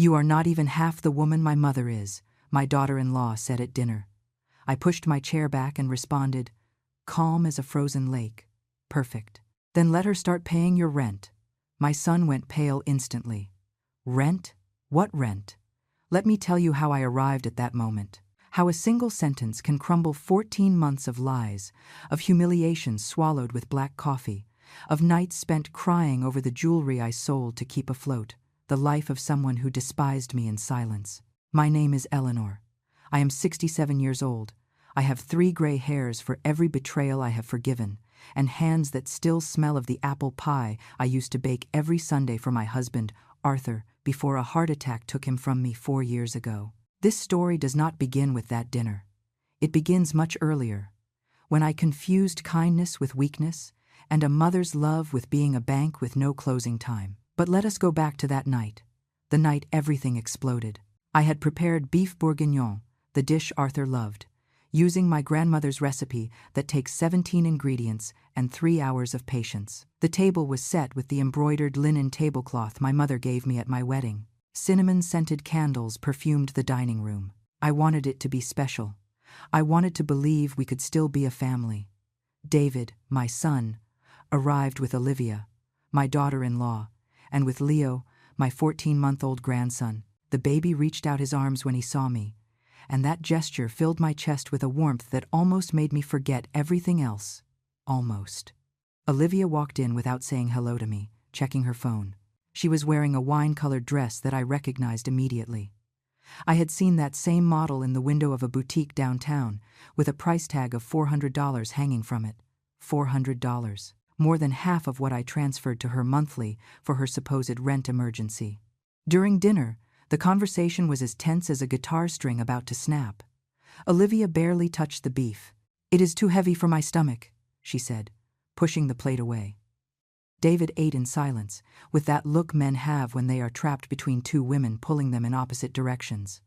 "You are not even half the woman my mother is," my daughter-in-law said at dinner. I pushed my chair back and responded, calm as a frozen lake. "Perfect. Then let her start paying your rent." My son went pale instantly. "Rent? What rent?" Let me tell you how I arrived at that moment. How a single sentence can crumble 14 months of lies, of humiliations swallowed with black coffee, of nights spent crying over the jewelry I sold to keep afloat, the life of someone who despised me in silence. My name is Eleanor. I am 67 years old. I have 3 gray hairs for every betrayal I have forgiven, and hands that still smell of the apple pie I used to bake every Sunday for my husband, Arthur, before a heart attack took him from me 4 years ago. This story does not begin with that dinner. It begins much earlier, when I confused kindness with weakness, and a mother's love with being a bank with no closing time. But let us go back to that night, the night everything exploded. I had prepared beef bourguignon, the dish Arthur loved, using my grandmother's recipe that takes 17 ingredients and 3 hours of patience. The table was set with the embroidered linen tablecloth my mother gave me at my wedding. Cinnamon-scented candles perfumed the dining room. I wanted it to be special. I wanted to believe we could still be a family. David, my son, arrived with Olivia, my daughter-in-law, and with Leo, my 14-month-old grandson. The baby reached out his arms when he saw me, and that gesture filled my chest with a warmth that almost made me forget everything else. Almost. Olivia walked in without saying hello to me, checking her phone. She was wearing a wine-colored dress that I recognized immediately. I had seen that same model in the window of a boutique downtown, with a price tag of $400 hanging from it. $400. More than half of what I transferred to her monthly for her supposed rent emergency. During dinner, the conversation was as tense as a guitar string about to snap. Olivia barely touched the beef. "It is too heavy for my stomach," she said, pushing the plate away. David ate in silence, with that look men have when they are trapped between 2 women pulling them in opposite directions.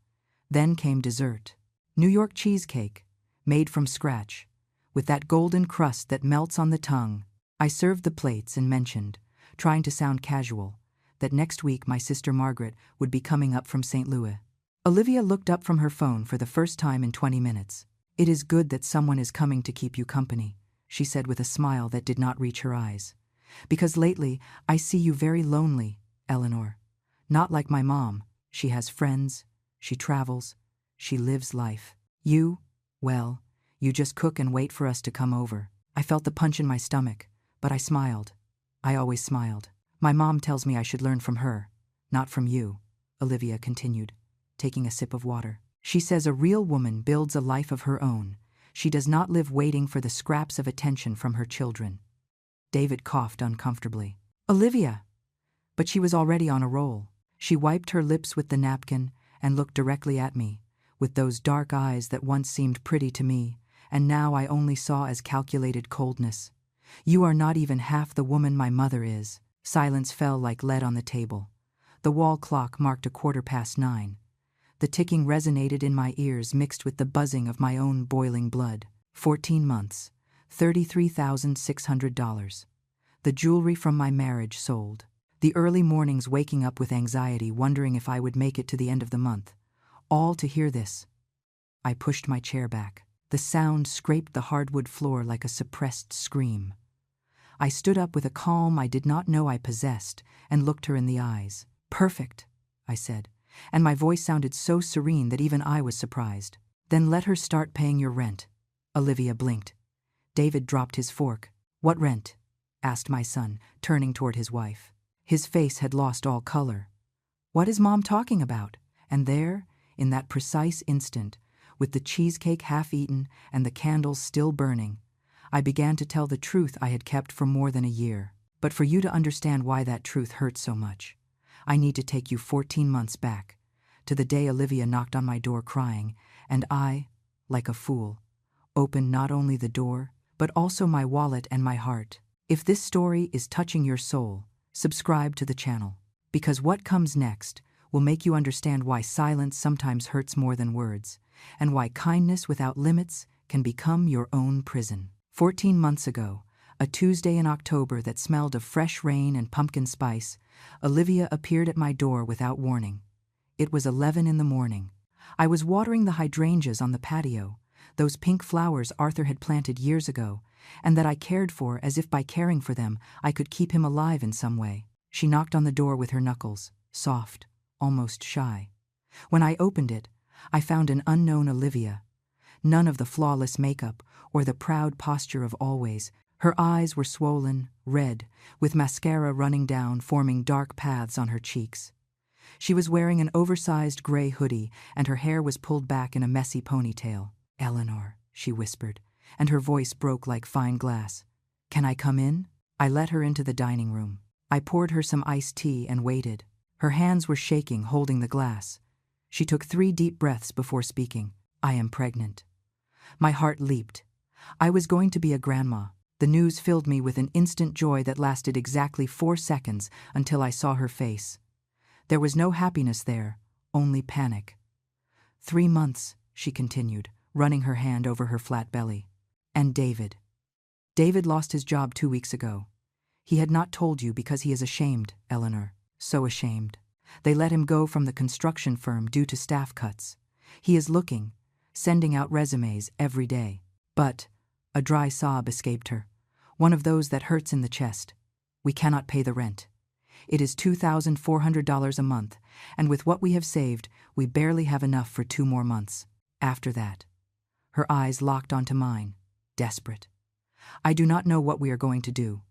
Then came dessert. New York cheesecake, made from scratch, with that golden crust that melts on the tongue. I served the plates and mentioned, trying to sound casual, that next week my sister Margaret would be coming up from St. Louis. Olivia looked up from her phone for the first time in 20 minutes. "It is good that someone is coming to keep you company," she said with a smile that did not reach her eyes. "Because lately I see you very lonely, Eleanor. Not like my mom. She has friends, she travels, she lives life. You, well, you just cook and wait for us to come over." I felt the punch in my stomach, but I smiled. I always smiled. "My mom tells me I should learn from her, not from you," Olivia continued, taking a sip of water. "She says a real woman builds a life of her own. She does not live waiting for the scraps of attention from her children." David coughed uncomfortably. "Olivia!" But she was already on a roll. She wiped her lips with the napkin and looked directly at me, with those dark eyes that once seemed pretty to me, and now I only saw as calculated coldness. "You are not even half the woman my mother is." Silence fell like lead on the table. The wall clock marked 9:15. The ticking resonated in my ears mixed with the buzzing of my own boiling blood. 14 months. $33,600. The jewelry from my marriage sold. The early mornings waking up with anxiety, wondering if I would make it to the end of the month. All to hear this. I pushed my chair back. The sound scraped the hardwood floor like a suppressed scream. I stood up with a calm I did not know I possessed and looked her in the eyes. "Perfect," I said, and my voice sounded so serene that even I was surprised. "Then let her start paying your rent." Olivia blinked. David dropped his fork. "What rent?" asked my son, turning toward his wife. His face had lost all color. "What is Mom talking about?" And there, in that precise instant, with the cheesecake half eaten and the candles still burning, I began to tell the truth I had kept for more than a year. But for you to understand why that truth hurts so much, I need to take you 14 months back, to the day Olivia knocked on my door crying, and I, like a fool, opened not only the door, but also my wallet and my heart. If this story is touching your soul, subscribe to the channel, because what comes next will make you understand why silence sometimes hurts more than words, and why kindness without limits can become your own prison. 14 months ago, a Tuesday in October that smelled of fresh rain and pumpkin spice, Olivia appeared at my door without warning. It was 11 in the morning. I was watering the hydrangeas on the patio, those pink flowers Arthur had planted years ago, and that I cared for as if by caring for them I could keep him alive in some way. She knocked on the door with her knuckles, soft, almost shy. When I opened it, I found an unknown Olivia. None of the flawless makeup or the proud posture of always. Her eyes were swollen, red, with mascara running down, forming dark paths on her cheeks. She was wearing an oversized gray hoodie, and her hair was pulled back in a messy ponytail. "Eleanor," she whispered, and her voice broke like fine glass. "Can I come in?" I let her into the dining room. I poured her some iced tea and waited. Her hands were shaking, holding the glass. She took 3 deep breaths before speaking. "I am pregnant." My heart leaped. I was going to be a grandma. The news filled me with an instant joy that lasted exactly 4 seconds until I saw her face. There was no happiness there, only panic. 3 months, she continued, running her hand over her flat belly. "And David. David lost his job 2 weeks ago. He had not told you because he is ashamed, Eleanor. So ashamed. They let him go from the construction firm due to staff cuts. He is looking, sending out resumes every day. But," a dry sob escaped her, one of those that hurts in the chest, "we cannot pay the rent. It is $2,400 a month, and with what we have saved, we barely have enough for 2 more months. After that." Her eyes locked onto mine, desperate. "I do not know what we are going to do.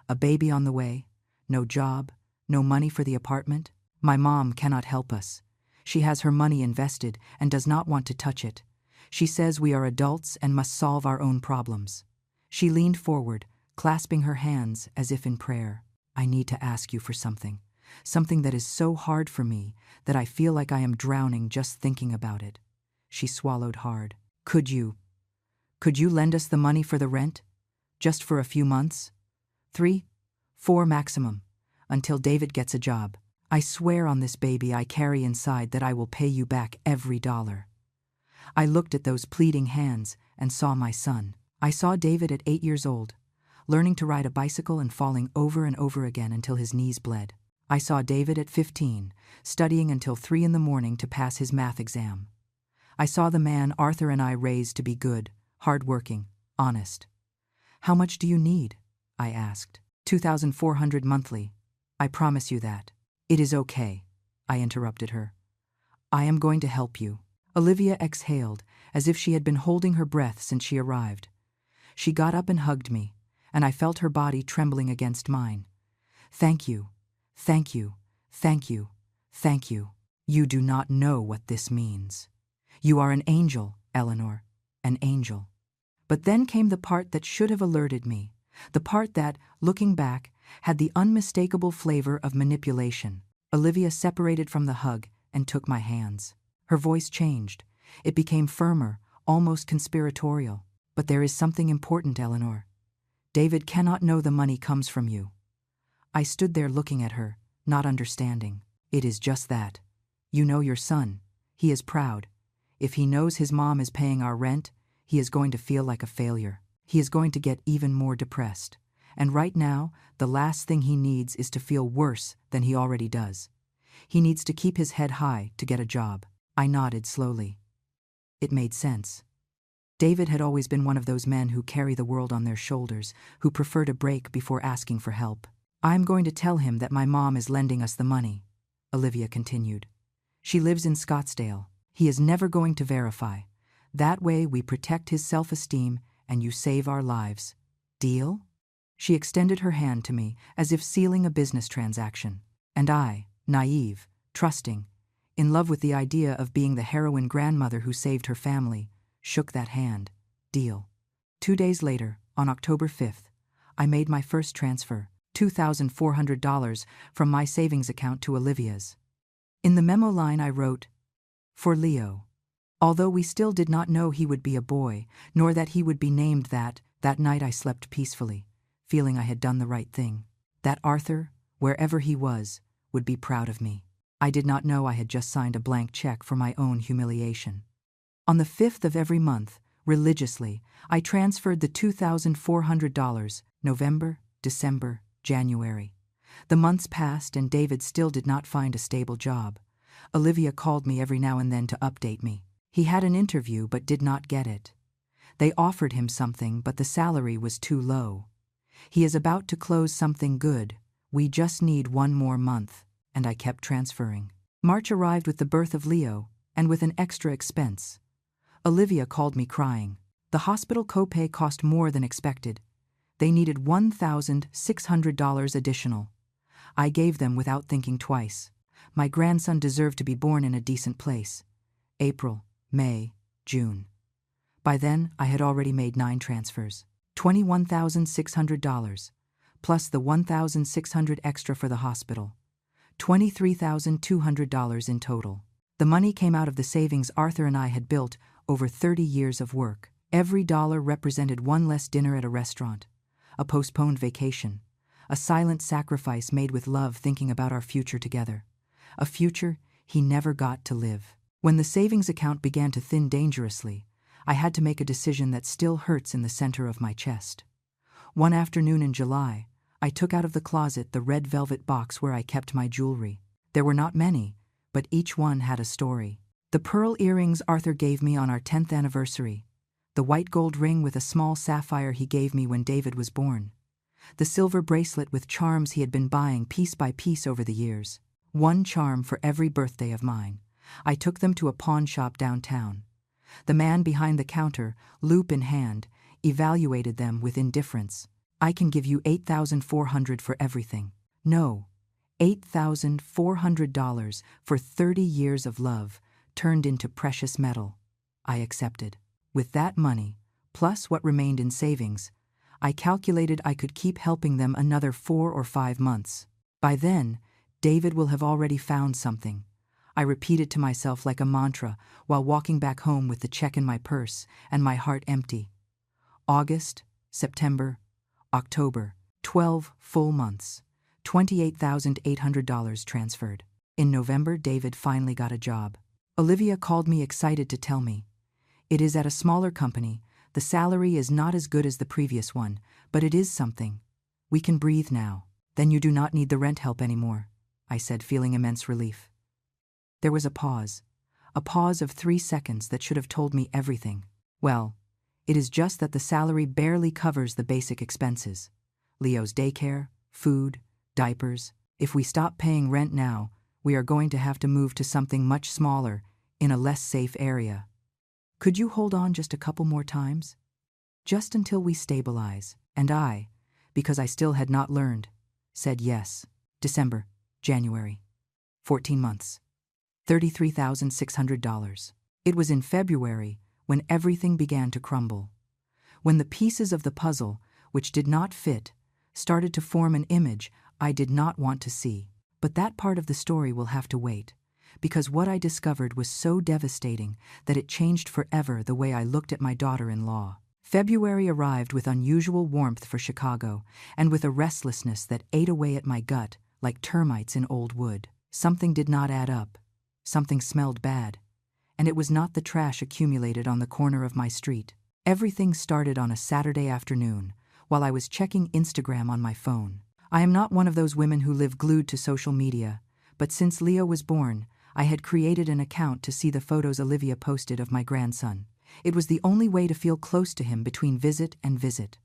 A baby on the way, no job, no money for the apartment. My mom cannot help us. She has her money invested and does not want to touch it. She says we are adults and must solve our own problems." She leaned forward, clasping her hands as if in prayer. "I need to ask you for something that is so hard for me that I feel like I am drowning just thinking about it." She swallowed hard. Could you lend us the money for the rent? Just for a few months? 3, 4 maximum, until David gets a job. I swear on this baby I carry inside that I will pay you back every dollar." I looked at those pleading hands and saw my son. I saw David at 8 years old, learning to ride a bicycle and falling over and over again until his knees bled. I saw David at 15, studying until 3 in the morning to pass his math exam. I saw the man Arthur and I raised to be good, hard-working, honest. "How much do you need?" I asked. $2,400 monthly. I promise you that." "It is okay," I interrupted her. "I am going to help you." Olivia exhaled, as if she had been holding her breath since she arrived. She got up and hugged me, and I felt her body trembling against mine. "Thank you, thank you, thank you, thank you. You do not know what this means. You are an angel, Eleanor, an angel." But then came the part that should have alerted me, the part that, looking back, had the unmistakable flavor of manipulation. Olivia separated from the hug and took my hands. Her voice changed. It became firmer, almost conspiratorial. "But there is something important, Eleanor. David cannot know the money comes from you." I stood there looking at her, not understanding. "It is just that. You know your son. He is proud. If he knows his mom is paying our rent, he is going to feel like a failure. He is going to get even more depressed. And right now, the last thing he needs is to feel worse than he already does. He needs to keep his head high to get a job." I nodded slowly. It made sense. David had always been one of those men who carry the world on their shoulders, who prefer to break before asking for help. "I'm going to tell him that my mom is lending us the money," Olivia continued. "She lives in Scottsdale. He is never going to verify. That way we protect his self-esteem and you save our lives. Deal?" She extended her hand to me as if sealing a business transaction. And I, naive, trusting, in love with the idea of being the heroine grandmother who saved her family, shook that hand. Deal. 2 days later, on October 5th, I made my first transfer, $2,400 from my savings account to Olivia's. In the memo line I wrote, "For Leo." Although we still did not know he would be a boy, nor that he would be named that night I slept peacefully, feeling I had done the right thing. That Arthur, wherever he was, would be proud of me. I did not know I had just signed a blank check for my own humiliation. On the 5th of every month, religiously, I transferred the $2,400, November, December, January. The months passed and David still did not find a stable job. Olivia called me every now and then to update me. He had an interview but did not get it. They offered him something, but the salary was too low. He is about to close something good. We just need 1 more month, and I kept transferring. March arrived with the birth of Leo, and with an extra expense. Olivia called me crying. The hospital copay cost more than expected. They needed $1,600 additional. I gave them without thinking twice. My grandson deserved to be born in a decent place. April, May, June. By then, I had already made 9 transfers. $21,600, plus the $1,600 extra for the hospital. $23,200 in total. The money came out of the savings Arthur and I had built over 30 years of work. Every dollar represented one less dinner at a restaurant, a postponed vacation, a silent sacrifice made with love, thinking about our future together. A future he never got to live. When the savings account began to thin dangerously, I had to make a decision that still hurts in the center of my chest. One afternoon in July, I took out of the closet the red velvet box where I kept my jewelry. There were not many, but each one had a story. The pearl earrings Arthur gave me on our 10th anniversary, the white gold ring with a small sapphire he gave me when David was born, the silver bracelet with charms he had been buying piece by piece over the years. 1 charm for every birthday of mine. I took them to a pawn shop downtown. The man behind the counter, loupe in hand, evaluated them with indifference. I can give you $8,400 for everything. No, $8,400 for 30 years of love, turned into precious metal. I accepted. With that money, plus what remained in savings, I calculated I could keep helping them another 4 or 5 months. By then, David will have already found something. I repeated to myself like a mantra while walking back home with the check in my purse and my heart empty. August, September, October, 12 full months, $28,800 transferred. In November, David finally got a job. Olivia called me excited to tell me. It is at a smaller company. The salary is not as good as the previous one, but it is something. We can breathe now. Then you do not need the rent help anymore, I said, feeling immense relief. There was a pause of 3 seconds that should have told me everything. Well, it is just that the salary barely covers the basic expenses. Leo's daycare, food, diapers. If we stop paying rent now, we are going to have to move to something much smaller, in a less safe area. Could you hold on just a couple more times? Just until we stabilize. And I, because I still had not learned, said yes. December, January. 14 months. $33,600. It was in February when everything began to crumble. When the pieces of the puzzle, which did not fit, started to form an image I did not want to see. But that part of the story will have to wait, because what I discovered was so devastating that it changed forever the way I looked at my daughter-in-law. February arrived with unusual warmth for Chicago, and with a restlessness that ate away at my gut like termites in old wood. Something did not add up. Something smelled bad. And it was not the trash accumulated on the corner of my street. Everything started on a Saturday afternoon, while I was checking Instagram on my phone. I am not one of those women who live glued to social media, but since Leo was born, I had created an account to see the photos Olivia posted of my grandson. It was the only way to feel close to him between visit and visit.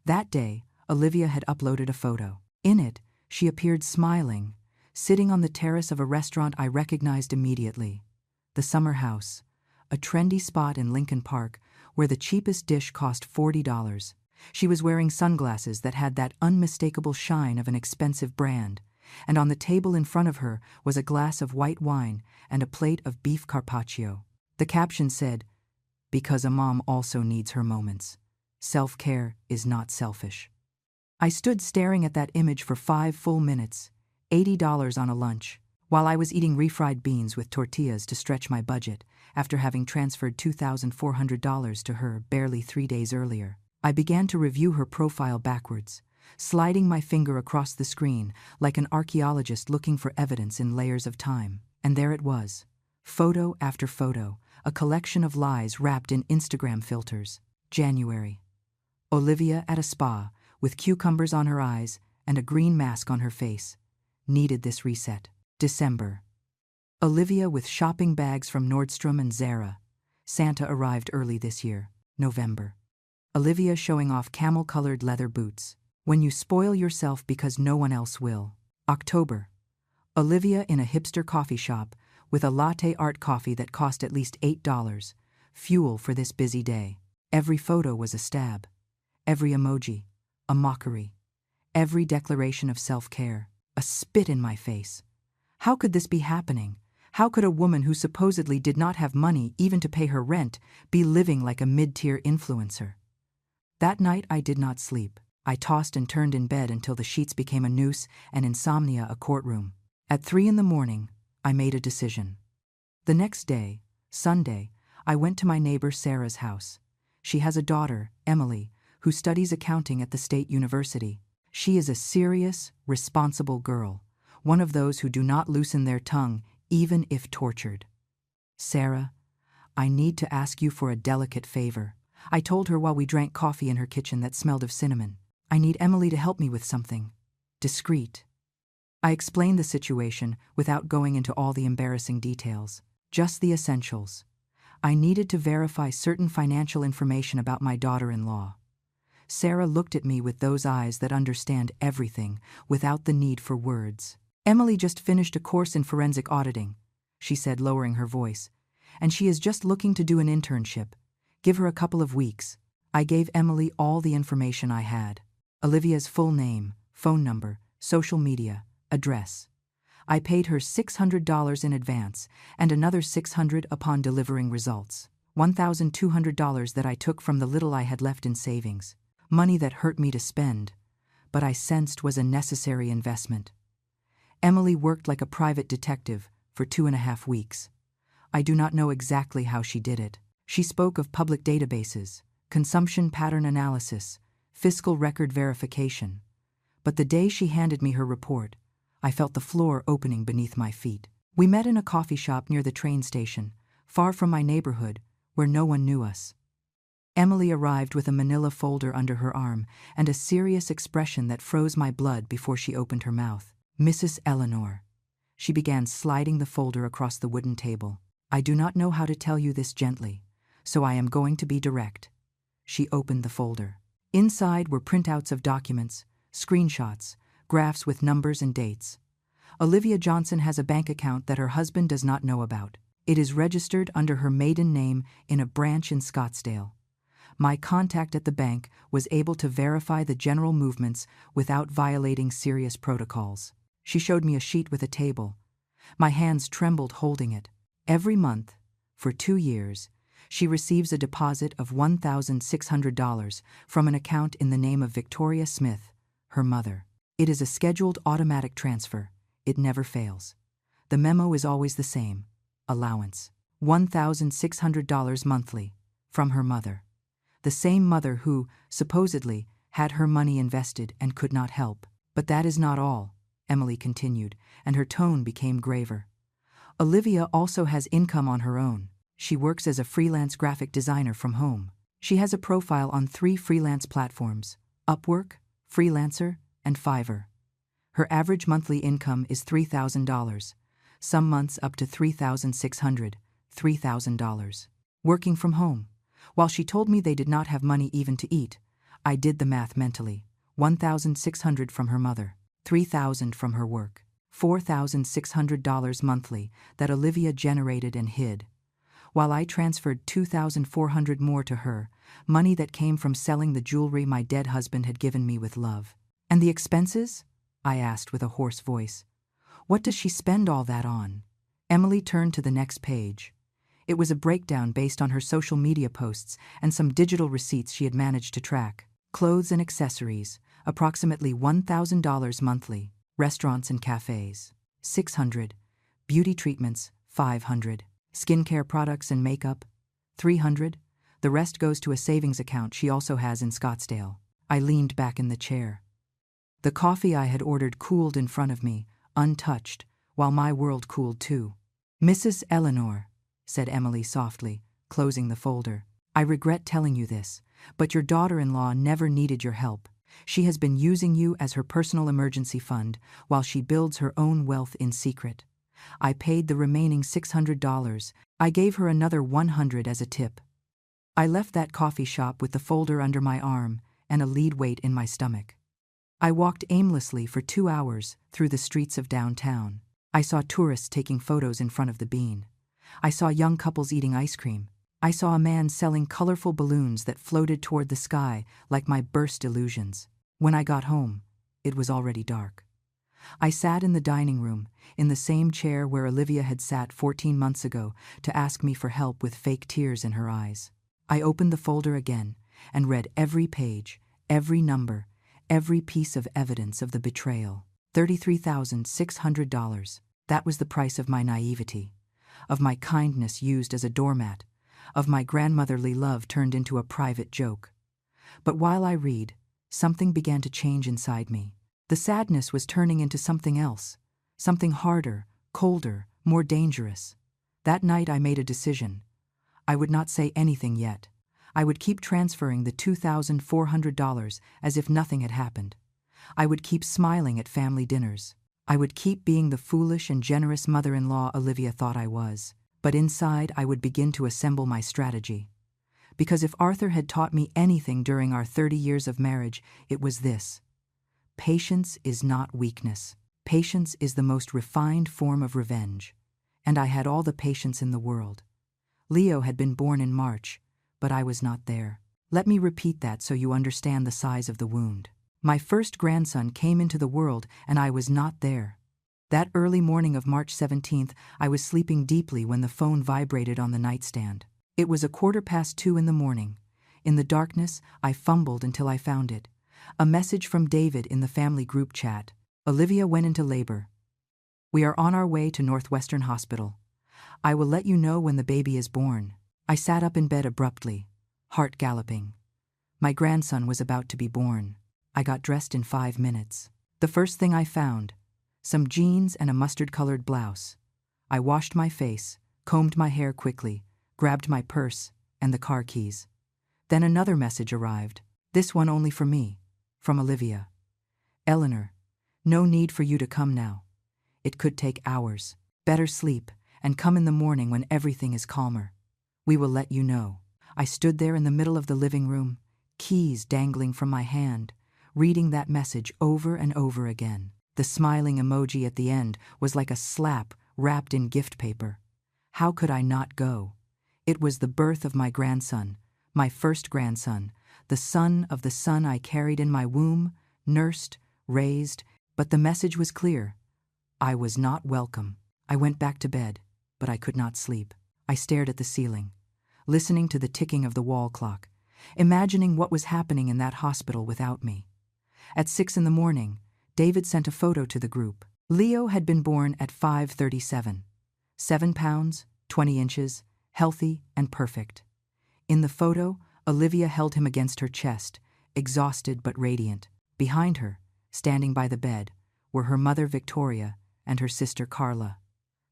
That day, Olivia had uploaded a photo. In it, she appeared smiling, sitting on the terrace of a restaurant I recognized immediately. The Summer House, a trendy spot in Lincoln Park where the cheapest dish cost $40. She was wearing sunglasses that had that unmistakable shine of an expensive brand, and on the table in front of her was a glass of white wine and a plate of beef carpaccio. The caption said, "Because a mom also needs her moments. Self-care is not selfish." I stood staring at that image for 5 full minutes, $80 on a lunch, while I was eating refried beans with tortillas to stretch my budget after having transferred $2,400 to her barely 3 days earlier. I began to review her profile backwards, sliding my finger across the screen like an archaeologist looking for evidence in layers of time. And there it was, photo after photo, a collection of lies wrapped in Instagram filters. January. Olivia at a spa, with cucumbers on her eyes and a green mask on her face. Needed this reset. December. Olivia with shopping bags from Nordstrom and Zara. Santa arrived early this year, November. Olivia showing off camel-colored leather boots. When you spoil yourself because no one else will. October. Olivia in a hipster coffee shop with a latte art coffee that cost at least $8. Fuel for this busy day. Every photo was a stab. Every emoji, a mockery. Every declaration of self-care, a spit in my face. How could this be happening? How could a woman who supposedly did not have money even to pay her rent be living like a mid-tier influencer? That night I did not sleep. I tossed and turned in bed until the sheets became a noose and insomnia a courtroom. At 3 a.m, I made a decision. The next day, Sunday, I went to my neighbor Sarah's house. She has a daughter, Emily, who studies accounting at the state university. She is a serious, responsible girl, one of those who do not loosen their tongue even if tortured. Sarah, I need to ask you for a delicate favor. I told her while we drank coffee in her kitchen that smelled of cinnamon. I need Emily to help me with something. Discreet. I explained the situation without going into all the embarrassing details, just the essentials. I needed to verify certain financial information about my daughter-in-law. Sarah looked at me with those eyes that understand everything without the need for words. Emily just finished a course in forensic auditing, she said, lowering her voice, and she is just looking to do an internship. Give her a couple of weeks. I gave Emily all the information I had. Olivia's full name, phone number, social media, address. I paid her $600 in advance and another $600 upon delivering results. $1,200 that I took from the little I had left in savings. Money that hurt me to spend, but I sensed was a necessary investment. Emily worked like a private detective for 2.5 weeks. I do not know exactly how she did it. She spoke of public databases, consumption pattern analysis, fiscal record verification. But the day she handed me her report, I felt the floor opening beneath my feet. We met in a coffee shop near the train station, far from my neighborhood, where no one knew us. Emily arrived with a manila folder under her arm and a serious expression that froze my blood before she opened her mouth. Mrs. Eleanor. She began sliding the folder across the wooden table. I do not know how to tell you this gently, so I am going to be direct. She opened the folder. Inside were printouts of documents, screenshots, graphs with numbers and dates. Olivia Johnson has a bank account that her husband does not know about. It is registered under her maiden name in a branch in Scottsdale. My contact at the bank was able to verify the general movements without violating serious protocols. She showed me a sheet with a table. My hands trembled holding it. Every month, for 2 years, she receives a deposit of $1,600 from an account in the name of Victoria Smith, her mother. It is a scheduled automatic transfer. It never fails. The memo is always the same. Allowance. $1,600 monthly, from her mother. The same mother who, supposedly, had her money invested and could not help. But that is not all, Emily continued, and her tone became graver. Olivia also has income on her own. She works as a freelance graphic designer from home. She has a profile on 3 freelance platforms: Upwork, Freelancer, and Fiverr. Her average monthly income is $3,000, some months up to $3,600, $3,000. Working from home. While she told me they did not have money even to eat, I did the math mentally. $1,600 from her mother, $3,000 from her work, $4,600 monthly that Olivia generated and hid, while I transferred $2,400 more to her, money that came from selling the jewelry my dead husband had given me with love. And the expenses? I asked with a hoarse voice. What does she spend all that on? Emily turned to the next page. It was a breakdown based on her social media posts and some digital receipts she had managed to track. Clothes and accessories, approximately $1,000 monthly. Restaurants and cafes, $600. Beauty treatments, $500. Skincare products and makeup, $300. The rest goes to a savings account she also has in Scottsdale. I leaned back in the chair. The coffee I had ordered cooled in front of me, untouched, while my world cooled too. Mrs. Eleanor, said Emily softly, closing the folder. I regret telling you this, but your daughter-in-law never needed your help. She has been using you as her personal emergency fund while she builds her own wealth in secret. I paid the remaining $600. I gave her another $100 as a tip. I left that coffee shop with the folder under my arm and a lead weight in my stomach. I walked aimlessly for 2 hours through the streets of downtown. I saw tourists taking photos in front of the Bean. I saw young couples eating ice cream. I saw a man selling colorful balloons that floated toward the sky like my burst illusions. When I got home, it was already dark. I sat in the dining room, in the same chair where Olivia had sat 14 months ago to ask me for help with fake tears in her eyes. I opened the folder again and read every page, every number, every piece of evidence of the betrayal. $33,600. That was the price of my naivety, of my kindness used as a doormat, of my grandmotherly love turned into a private joke. But while I read, something began to change inside me. The sadness was turning into something else, something harder, colder, more dangerous. That night I made a decision. I would not say anything yet. I would keep transferring the $2,400 as if nothing had happened. I would keep smiling at family dinners. I would keep being the foolish and generous mother-in-law Olivia thought I was. But inside I would begin to assemble my strategy. Because if Arthur had taught me anything during our 30 years of marriage, it was this. Patience is not weakness. Patience is the most refined form of revenge. And I had all the patience in the world. Leo had been born in March, but I was not there. Let me repeat that so you understand the size of the wound. My first grandson came into the world and I was not there. That early morning of March 17th, I was sleeping deeply when the phone vibrated on the nightstand. It was 2:15 in the morning. In the darkness, I fumbled until I found it. A message from David in the family group chat. Olivia went into labor. We are on our way to Northwestern Hospital. I will let you know when the baby is born. I sat up in bed abruptly, heart galloping. My grandson was about to be born. I got dressed in 5 minutes. The first thing I found, some jeans and a mustard-colored blouse. I washed my face, combed my hair quickly, grabbed my purse and the car keys. Then another message arrived, this one only for me, from Olivia. Eleanor, no need for you to come now. It could take hours. Better sleep and come in the morning when everything is calmer. We will let you know. I stood there in the middle of the living room, keys dangling from my hand, reading that message over and over again. The smiling emoji at the end was like a slap wrapped in gift paper. How could I not go? It was the birth of my grandson, my first grandson, the son of the son I carried in my womb, nursed, raised, but the message was clear. I was not welcome. I went back to bed, but I could not sleep. I stared at the ceiling, listening to the ticking of the wall clock, imagining what was happening in that hospital without me. At 6 in the morning, David sent a photo to the group. Leo had been born at 5:37, 7 pounds, 20 inches, healthy and perfect. In the photo, Olivia held him against her chest, exhausted but radiant. Behind her, standing by the bed, were her mother Victoria and her sister Carla,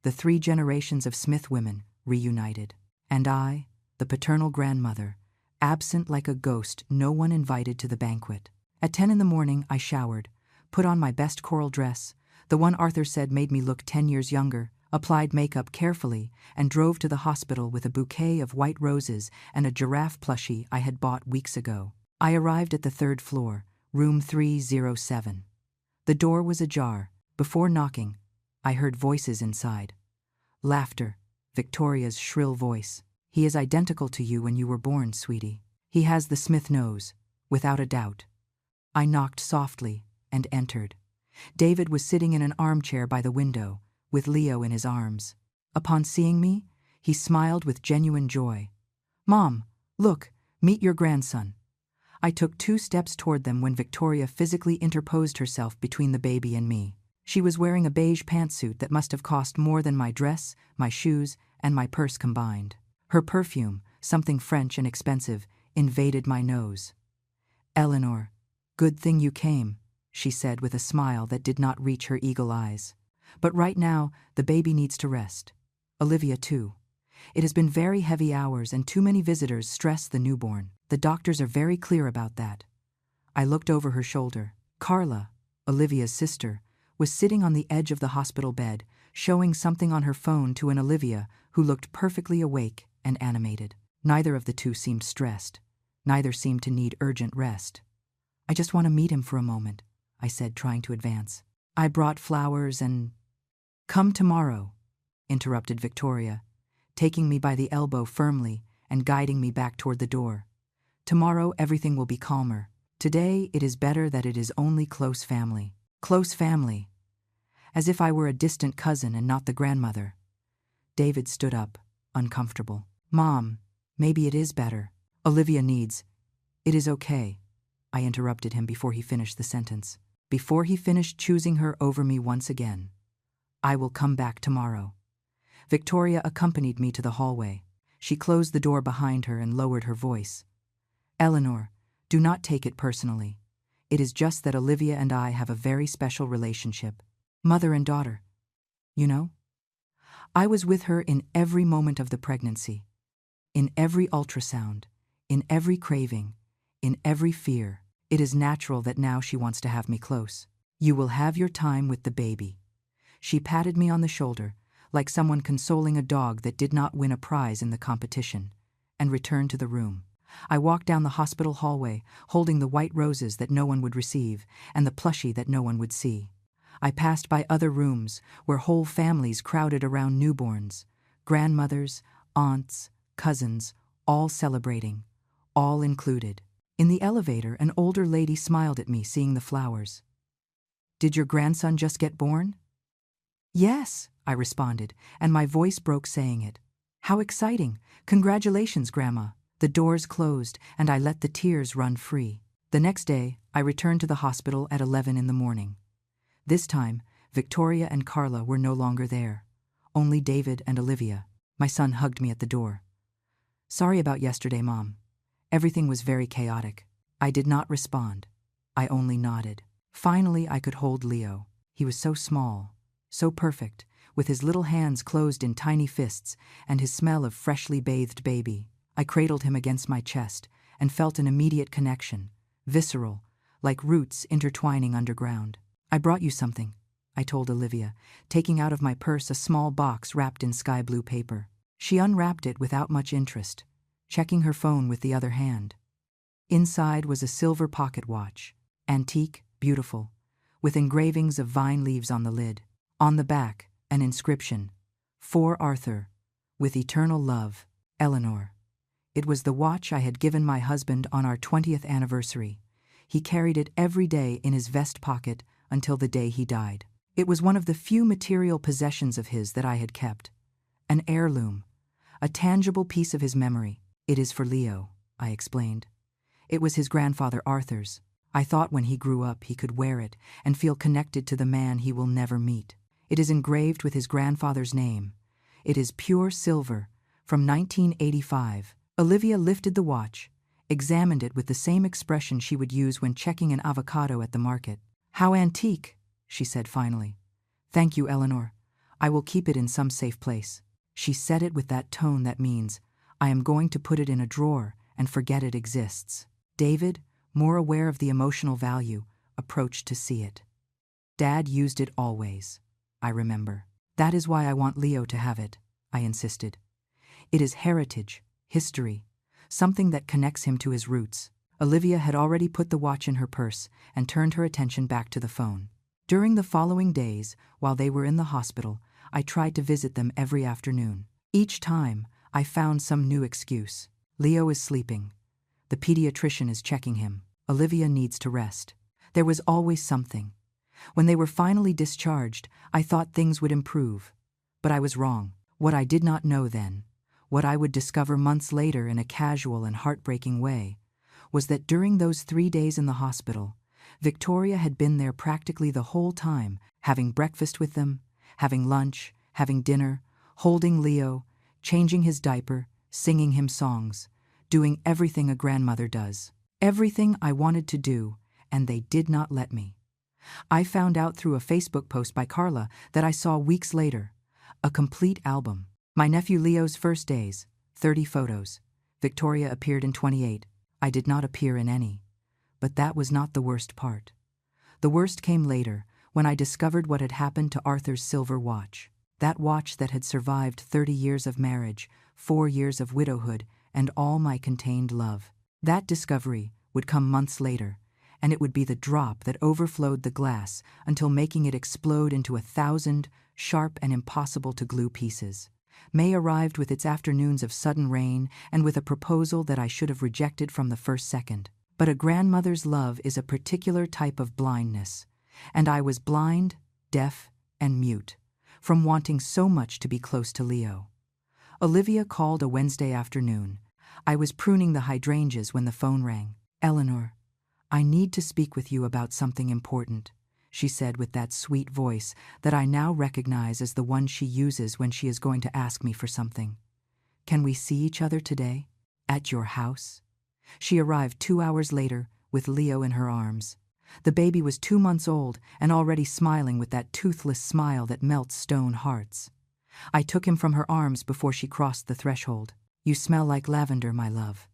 the 3 generations of Smith women reunited. And I, the paternal grandmother, absent like a ghost, no one invited to the banquet. At 10 in the morning, I showered, put on my best coral dress, the one Arthur said made me look 10 years younger, applied makeup carefully, and drove to the hospital with a bouquet of white roses and a giraffe plushie I had bought weeks ago. I arrived at the 3rd floor, room 307. The door was ajar. Before knocking, I heard voices inside. Laughter, Victoria's shrill voice. He is identical to you when you were born, sweetie. He has the Smith nose, without a doubt. I knocked softly and entered. David was sitting in an armchair by the window, with Leo in his arms. Upon seeing me, he smiled with genuine joy. Mom, look, meet your grandson. I took 2 steps toward them when Victoria physically interposed herself between the baby and me. She was wearing a beige pantsuit that must have cost more than my dress, my shoes, and my purse combined. Her perfume, something French and expensive, invaded my nose. Eleanor, good thing you came, she said with a smile that did not reach her eagle eyes. But right now, the baby needs to rest. Olivia too. It has been very heavy hours and too many visitors stress the newborn. The doctors are very clear about that. I looked over her shoulder. Carla, Olivia's sister, was sitting on the edge of the hospital bed, showing something on her phone to an Olivia who looked perfectly awake and animated. Neither of the two seemed stressed. Neither seemed to need urgent rest. "I just want to meet him for a moment," I said, trying to advance. "I brought flowers and—" "Come tomorrow," interrupted Victoria, taking me by the elbow firmly and guiding me back toward the door. "Tomorrow everything will be calmer. Today it is better that it is only close family." Close family. As if I were a distant cousin and not the grandmother. David stood up, uncomfortable. "Mom, maybe it is better. Olivia needs—" "It is okay," I interrupted him before he finished the sentence. Before he finished choosing her over me once again. "I will come back tomorrow." Victoria accompanied me to the hallway. She closed the door behind her and lowered her voice. "Eleanor, do not take it personally. It is just that Olivia and I have a very special relationship. Mother and daughter. You know? I was with her in every moment of the pregnancy. In every ultrasound. In every craving. In every fear. It is natural that now she wants to have me close. You will have your time with the baby." She patted me on the shoulder, like someone consoling a dog that did not win a prize in the competition, and returned to the room. I walked down the hospital hallway, holding the white roses that no one would receive, and the plushie that no one would see. I passed by other rooms, where whole families crowded around newborns, grandmothers, aunts, cousins, all celebrating, all included. In the elevator, an older lady smiled at me, seeing the flowers. "Did your grandson just get born?" "Yes," I responded, and my voice broke saying it. "How exciting! Congratulations, Grandma." The doors closed, and I let the tears run free. The next day, I returned to the hospital at 11 in the morning. This time, Victoria and Carla were no longer there. Only David and Olivia. My son hugged me at the door. "Sorry about yesterday, Mom. Everything was very chaotic." I did not respond. I only nodded. Finally, I could hold Leo. He was so small, so perfect, with his little hands closed in tiny fists and his smell of freshly bathed baby. I cradled him against my chest and felt an immediate connection, visceral, like roots intertwining underground. "I brought you something," I told Olivia, taking out of my purse a small box wrapped in sky blue paper. She unwrapped it without much interest, checking her phone with the other hand. Inside was a silver pocket watch, antique, beautiful, with engravings of vine leaves on the lid. On the back, an inscription, "For Arthur, with eternal love, Eleanor." It was the watch I had given my husband on our 20th anniversary. He carried it every day in his vest pocket until the day he died. It was one of the few material possessions of his that I had kept. An heirloom, a tangible piece of his memory. "It is for Leo," I explained. "It was his grandfather Arthur's. I thought when he grew up he could wear it and feel connected to the man he will never meet. It is engraved with his grandfather's name. It is pure silver, from 1985. Olivia lifted the watch, examined it with the same expression she would use when checking an avocado at the market. "How antique," she said finally. "Thank you, Eleanor. I will keep it in some safe place." She said it with that tone that means, I am going to put it in a drawer and forget it exists. David, more aware of the emotional value, approached to see it. "Dad used it always, I remember. That is why I want Leo to have it," I insisted. "It is heritage, history, something that connects him to his roots." Olivia had already put the watch in her purse and turned her attention back to the phone. During the following days, while they were in the hospital, I tried to visit them every afternoon. Each time, I found some new excuse. Leo is sleeping. The pediatrician is checking him. Olivia needs to rest. There was always something. When they were finally discharged, I thought things would improve. But I was wrong. What I did not know then, what I would discover months later in a casual and heartbreaking way, was that during those 3 days in the hospital, Victoria had been there practically the whole time, having breakfast with them, having lunch, having dinner, holding Leo, changing his diaper, singing him songs, doing everything a grandmother does. Everything I wanted to do, and they did not let me. I found out through a Facebook post by Carla that I saw weeks later, a complete album. My nephew Leo's first days, 30 photos. Victoria appeared in 28. I did not appear in any. But that was not the worst part. The worst came later, when I discovered what had happened to Arthur's silver watch. That watch that had survived 30 years of marriage, 4 years of widowhood, and all my contained love. That discovery would come months later, and it would be the drop that overflowed the glass until making it explode into 1,000 sharp and impossible-to-glue pieces. May arrived with its afternoons of sudden rain and with a proposal that I should have rejected from the first second. But a grandmother's love is a particular type of blindness, and I was blind, deaf, and mute from wanting so much to be close to Leo. Olivia called a Wednesday afternoon. I was pruning the hydrangeas when the phone rang. "Eleanor, I need to speak with you about something important," she said with that sweet voice that I now recognize as the one she uses when she is going to ask me for something. "Can we see each other today? At your house?" She arrived 2 hours later with Leo in her arms. The baby was 2 months old and already smiling with that toothless smile that melts stone hearts. I took him from her arms before she crossed the threshold. "You smell like lavender, my love,"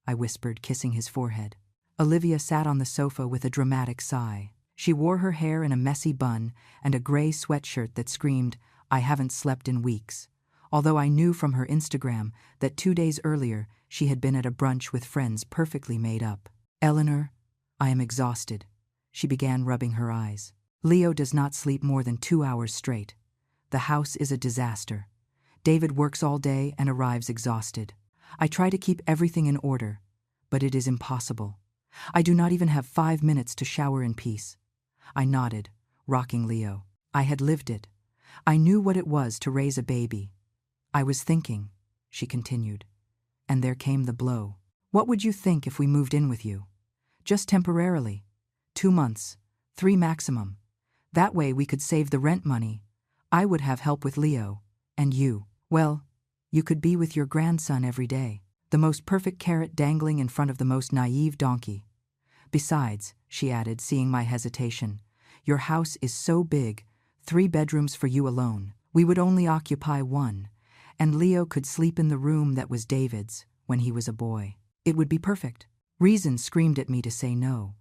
I whispered, kissing his forehead. Olivia sat on the sofa with a dramatic sigh. She wore her hair in a messy bun and a gray sweatshirt that screamed, "I haven't slept in weeks," although I knew from her Instagram that 2 days earlier she had been at a brunch with friends perfectly made up. "Eleanor, I am exhausted," she began, rubbing her eyes. "Leo does not sleep more than 2 hours straight. The house is a disaster. David works all day and arrives exhausted. I try to keep everything in order, but it is impossible. I do not even have 5 minutes to shower in peace." I nodded, rocking Leo. I had lived it. I knew what it was to raise a baby. "I was thinking," she continued, and there came the blow. "What would you think if we moved in with you? Just temporarily. 2 months, 3 maximum. That way we could save the rent money. I would have help with Leo, and you, well, you could be with your grandson every day. The most perfect carrot dangling in front of the most naive donkey. Besides," she added, seeing my hesitation, "your house is so big, 3 bedrooms for you alone. We would only occupy 1, and Leo could sleep in the room that was David's when he was a boy. It would be perfect." Reason screamed at me to say no,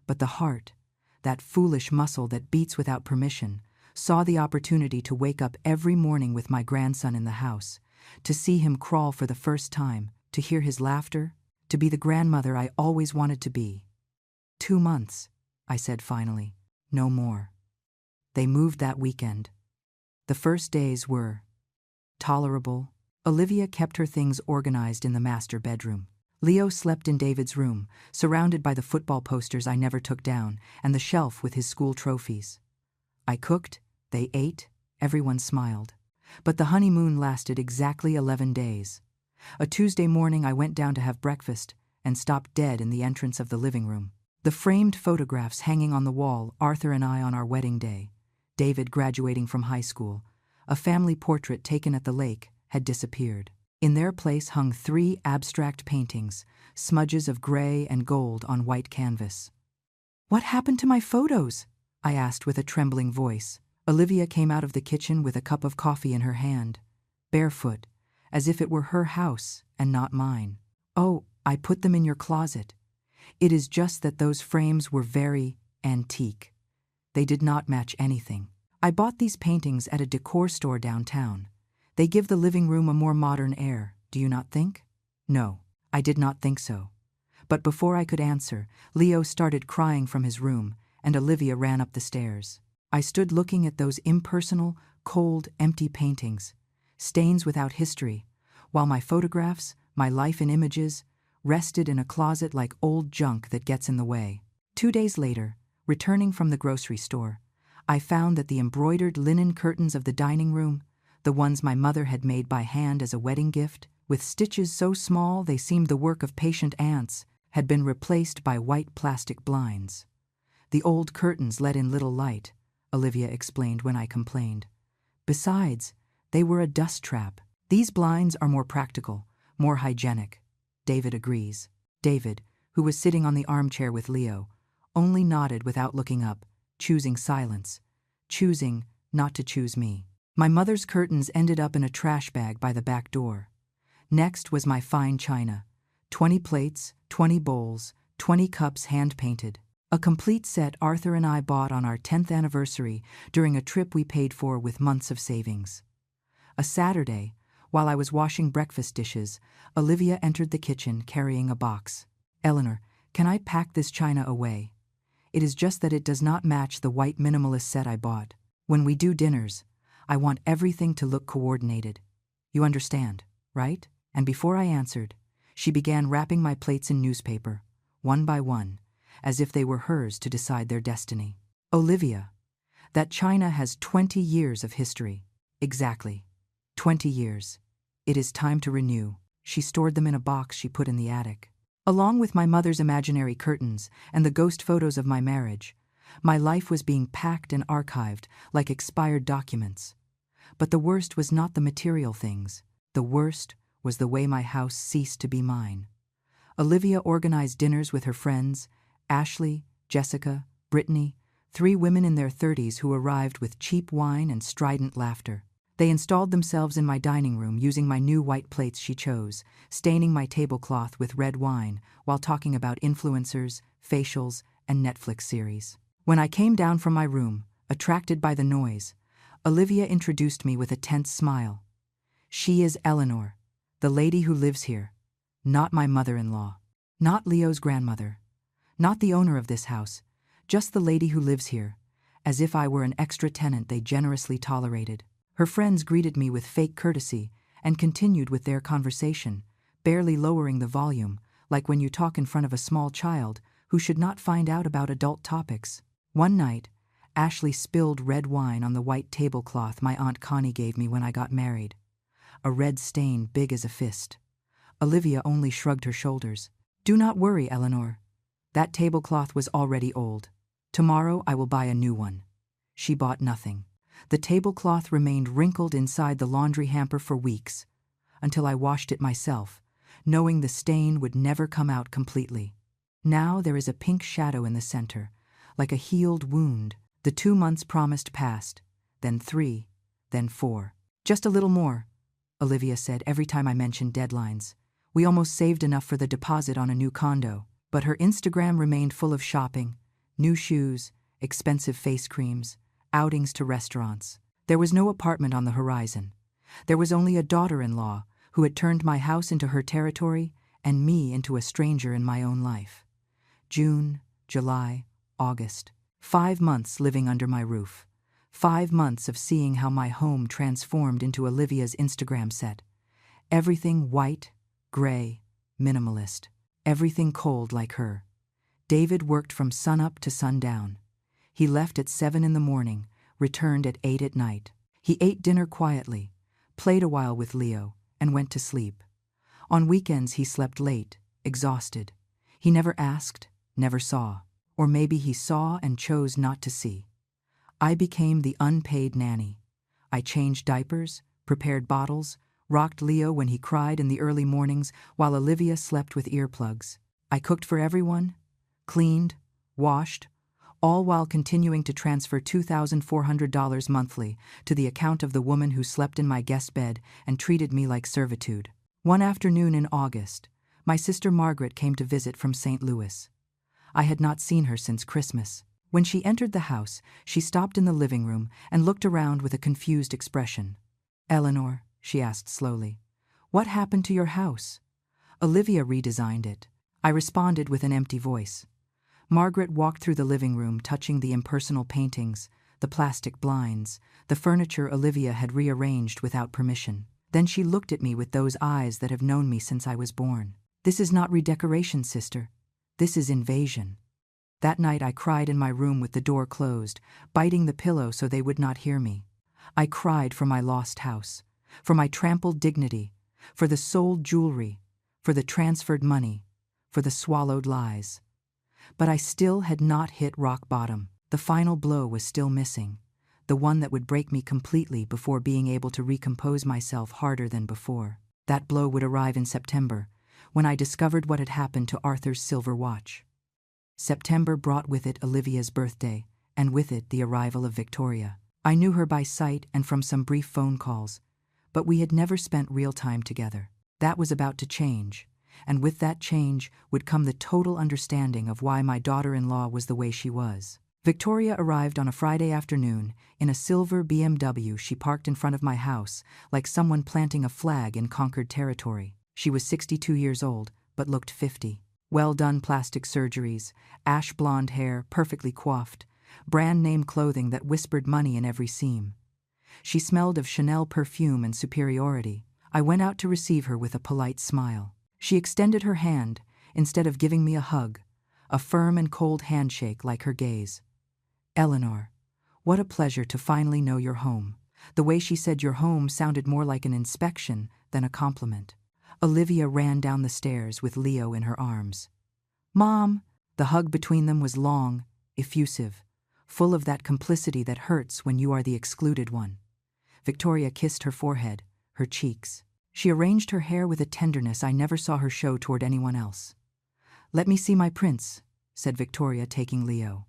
but the heart, that foolish muscle that beats without permission, saw the opportunity to wake up every morning with my grandson in the house, to see him crawl for the first time, to hear his laughter, to be the grandmother I always wanted to be. 2 months, I said finally. No more. They moved that weekend. The first days were tolerable. Olivia kept her things organized in the master bedroom. Leo slept in David's room, surrounded by the football posters I never took down and the shelf with his school trophies. I cooked, they ate, everyone smiled. But the honeymoon lasted exactly 11 days. A Tuesday morning I went down to have breakfast and stopped dead in the entrance of the living room. The framed photographs hanging on the wall, Arthur and I on our wedding day, David graduating from high school, a family portrait taken at the lake, had disappeared. In their place hung 3 abstract paintings, smudges of gray and gold on white canvas. "What happened to my photos?" I asked with a trembling voice. Olivia came out of the kitchen with a cup of coffee in her hand, barefoot, as if it were her house and not mine. "Oh, I put them in your closet. It is just that those frames were very antique. They did not match anything. I bought these paintings at a decor store downtown. They give the living room a more modern air, do you not think?" No, I did not think so. But before I could answer, Leo started crying from his room, and Olivia ran up the stairs. I stood looking at those impersonal, cold, empty paintings, stains without history, while my photographs, my life in images, rested in a closet like old junk that gets in the way. 2 days later, returning from the grocery store, I found that the embroidered linen curtains of the dining room, the ones my mother had made by hand as a wedding gift, with stitches so small they seemed the work of patient ants, had been replaced by white plastic blinds. "The old curtains let in little light," Olivia explained when I complained. "Besides, they were a dust trap. These blinds are more practical, more hygienic." David agrees. David, who was sitting on the armchair with Leo, only nodded without looking up, choosing silence, choosing not to choose me. My mother's curtains ended up in a trash bag by the back door. Next was my fine china. 20 plates, 20 bowls, 20 cups hand-painted. A complete set Arthur and I bought on our 10th anniversary during a trip we paid for with months of savings. A Saturday, while I was washing breakfast dishes, Olivia entered the kitchen carrying a box. "Eleanor, can I pack this china away? It is just that it does not match the white minimalist set I bought. When we do dinners, I want everything to look coordinated. You understand, right?" And before I answered, she began wrapping my plates in newspaper, one by one, as if they were hers to decide their destiny. "Olivia, that china has 20 years of history." "Exactly. 20 years. It is time to renew." She stored them in a box she put in the attic. Along with my mother's imaginary curtains and the ghost photos of my marriage, my life was being packed and archived like expired documents. But the worst was not the material things. The worst was the way my house ceased to be mine. Olivia organized dinners with her friends, Ashley, Jessica, Brittany, 3 women in their 30s who arrived with cheap wine and strident laughter. They installed themselves in my dining room using my new white plates she chose, staining my tablecloth with red wine while talking about influencers, facials, and Netflix series. When I came down from my room, attracted by the noise, Olivia introduced me with a tense smile. "She is Eleanor, the lady who lives here, not my mother-in-law, not Leo's grandmother, not the owner of this house, just the lady who lives here," as if I were an extra tenant they generously tolerated. Her friends greeted me with fake courtesy and continued with their conversation, barely lowering the volume, like when you talk in front of a small child who should not find out about adult topics. One night, Ashley spilled red wine on the white tablecloth my Aunt Connie gave me when I got married. A red stain big as a fist. Olivia only shrugged her shoulders. "Do not worry, Eleanor. That tablecloth was already old. Tomorrow I will buy a new one." She bought nothing. The tablecloth remained wrinkled inside the laundry hamper for weeks, until I washed it myself, knowing the stain would never come out completely. Now there is a pink shadow in the center, like a healed wound. The 2 months promised passed, then 3, then 4. "Just a little more," Olivia said every time I mentioned deadlines. We almost saved enough for the deposit on a new condo, but her Instagram remained full of shopping, new shoes, expensive face creams, outings to restaurants. There was no apartment on the horizon. There was only a daughter-in-law who had turned my house into her territory and me into a stranger in my own life. June, July, August. 5 months living under my roof. 5 months of seeing how my home transformed into Olivia's Instagram set. Everything white, gray, minimalist. Everything cold like her. David worked from sunup to sundown. He left at 7 in the morning, returned at 8 at night. He ate dinner quietly, played a while with Leo, and went to sleep. On weekends he slept late, exhausted. He never asked, never saw. Or maybe he saw and chose not to see. I became the unpaid nanny. I changed diapers, prepared bottles, rocked Leo when he cried in the early mornings while Olivia slept with earplugs. I cooked for everyone, cleaned, washed, all while continuing to transfer $2,400 monthly to the account of the woman who slept in my guest bed and treated me like servitude. One afternoon in August, my sister Margaret came to visit from St. Louis. I had not seen her since Christmas. When she entered the house, she stopped in the living room and looked around with a confused expression. "Eleanor," she asked slowly, "what happened to your house?" "Olivia redesigned it," I responded with an empty voice. Margaret walked through the living room, touching the impersonal paintings, the plastic blinds, the furniture Olivia had rearranged without permission. Then she looked at me with those eyes that have known me since I was born. "This is not redecoration, sister. This is invasion." That night I cried in my room with the door closed, biting the pillow so they would not hear me. I cried for my lost house, for my trampled dignity, for the sold jewelry, for the transferred money, for the swallowed lies. But I still had not hit rock bottom. The final blow was still missing, the one that would break me completely before being able to recompose myself harder than before. That blow would arrive in September, when I discovered what had happened to Arthur's silver watch. September brought with it Olivia's birthday, and with it the arrival of Victoria. I knew her by sight and from some brief phone calls, but we had never spent real time together. That was about to change, And with that change would come the total understanding of why my daughter-in-law was the way she was. Victoria arrived on a Friday afternoon in a silver BMW she parked in front of my house, like someone planting a flag in conquered territory. She was 62 years old, but looked 50. Well-done plastic surgeries, ash blonde hair, perfectly coiffed, brand-name clothing that whispered money in every seam. She smelled of Chanel perfume and superiority. I went out to receive her with a polite smile. She extended her hand, instead of giving me a hug, a firm and cold handshake like her gaze. "Eleanor, what a pleasure to finally know you're home." The way she said your home sounded more like an inspection than a compliment. Olivia ran down the stairs with Leo in her arms. "Mom!" The hug between them was long, effusive, full of that complicity that hurts when you are the excluded one. Victoria kissed her forehead, her cheeks. She arranged her hair with a tenderness I never saw her show toward anyone else. "Let me see my prince," said Victoria, taking Leo.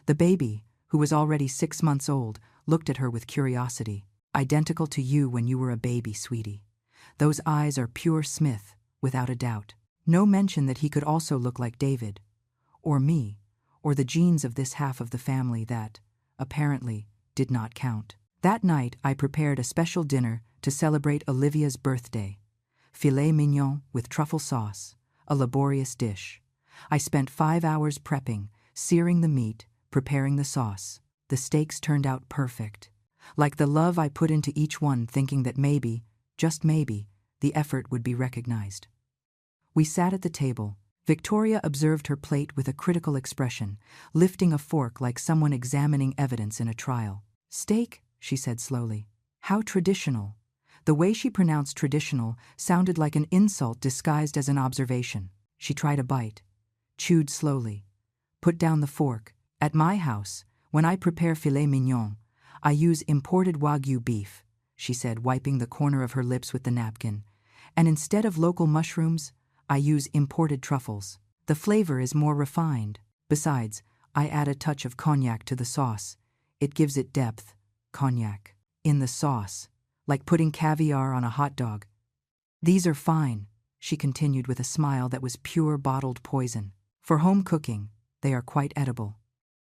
The baby, who was already 6 months old, looked at her with curiosity. "Identical to you when you were a baby, sweetie. Those eyes are pure Smith, without a doubt." No mention that he could also look like David, or me, or the genes of this half of the family that, apparently, did not count. That night I prepared a special dinner to celebrate Olivia's birthday. Filet mignon with truffle sauce, a laborious dish. I spent 5 hours prepping, searing the meat, preparing the sauce. The steaks turned out perfect. Like the love I put into each one, thinking that maybe, just maybe, the effort would be recognized. We sat at the table. Victoria observed her plate with a critical expression, lifting a fork like someone examining evidence in a trial. "Steak," she said slowly. "How traditional." The way she pronounced traditional sounded like an insult disguised as an observation. She tried a bite, chewed slowly, put down the fork. "At my house, when I prepare filet mignon, I use imported Wagyu beef," she said, wiping the corner of her lips with the napkin. "And instead of local mushrooms, I use imported truffles. The flavor is more refined. Besides, I add a touch of cognac to the sauce. It gives it depth." Cognac. In the sauce. Like putting caviar on a hot dog. "These are fine," she continued with a smile that was pure bottled poison. "For home cooking, they are quite edible."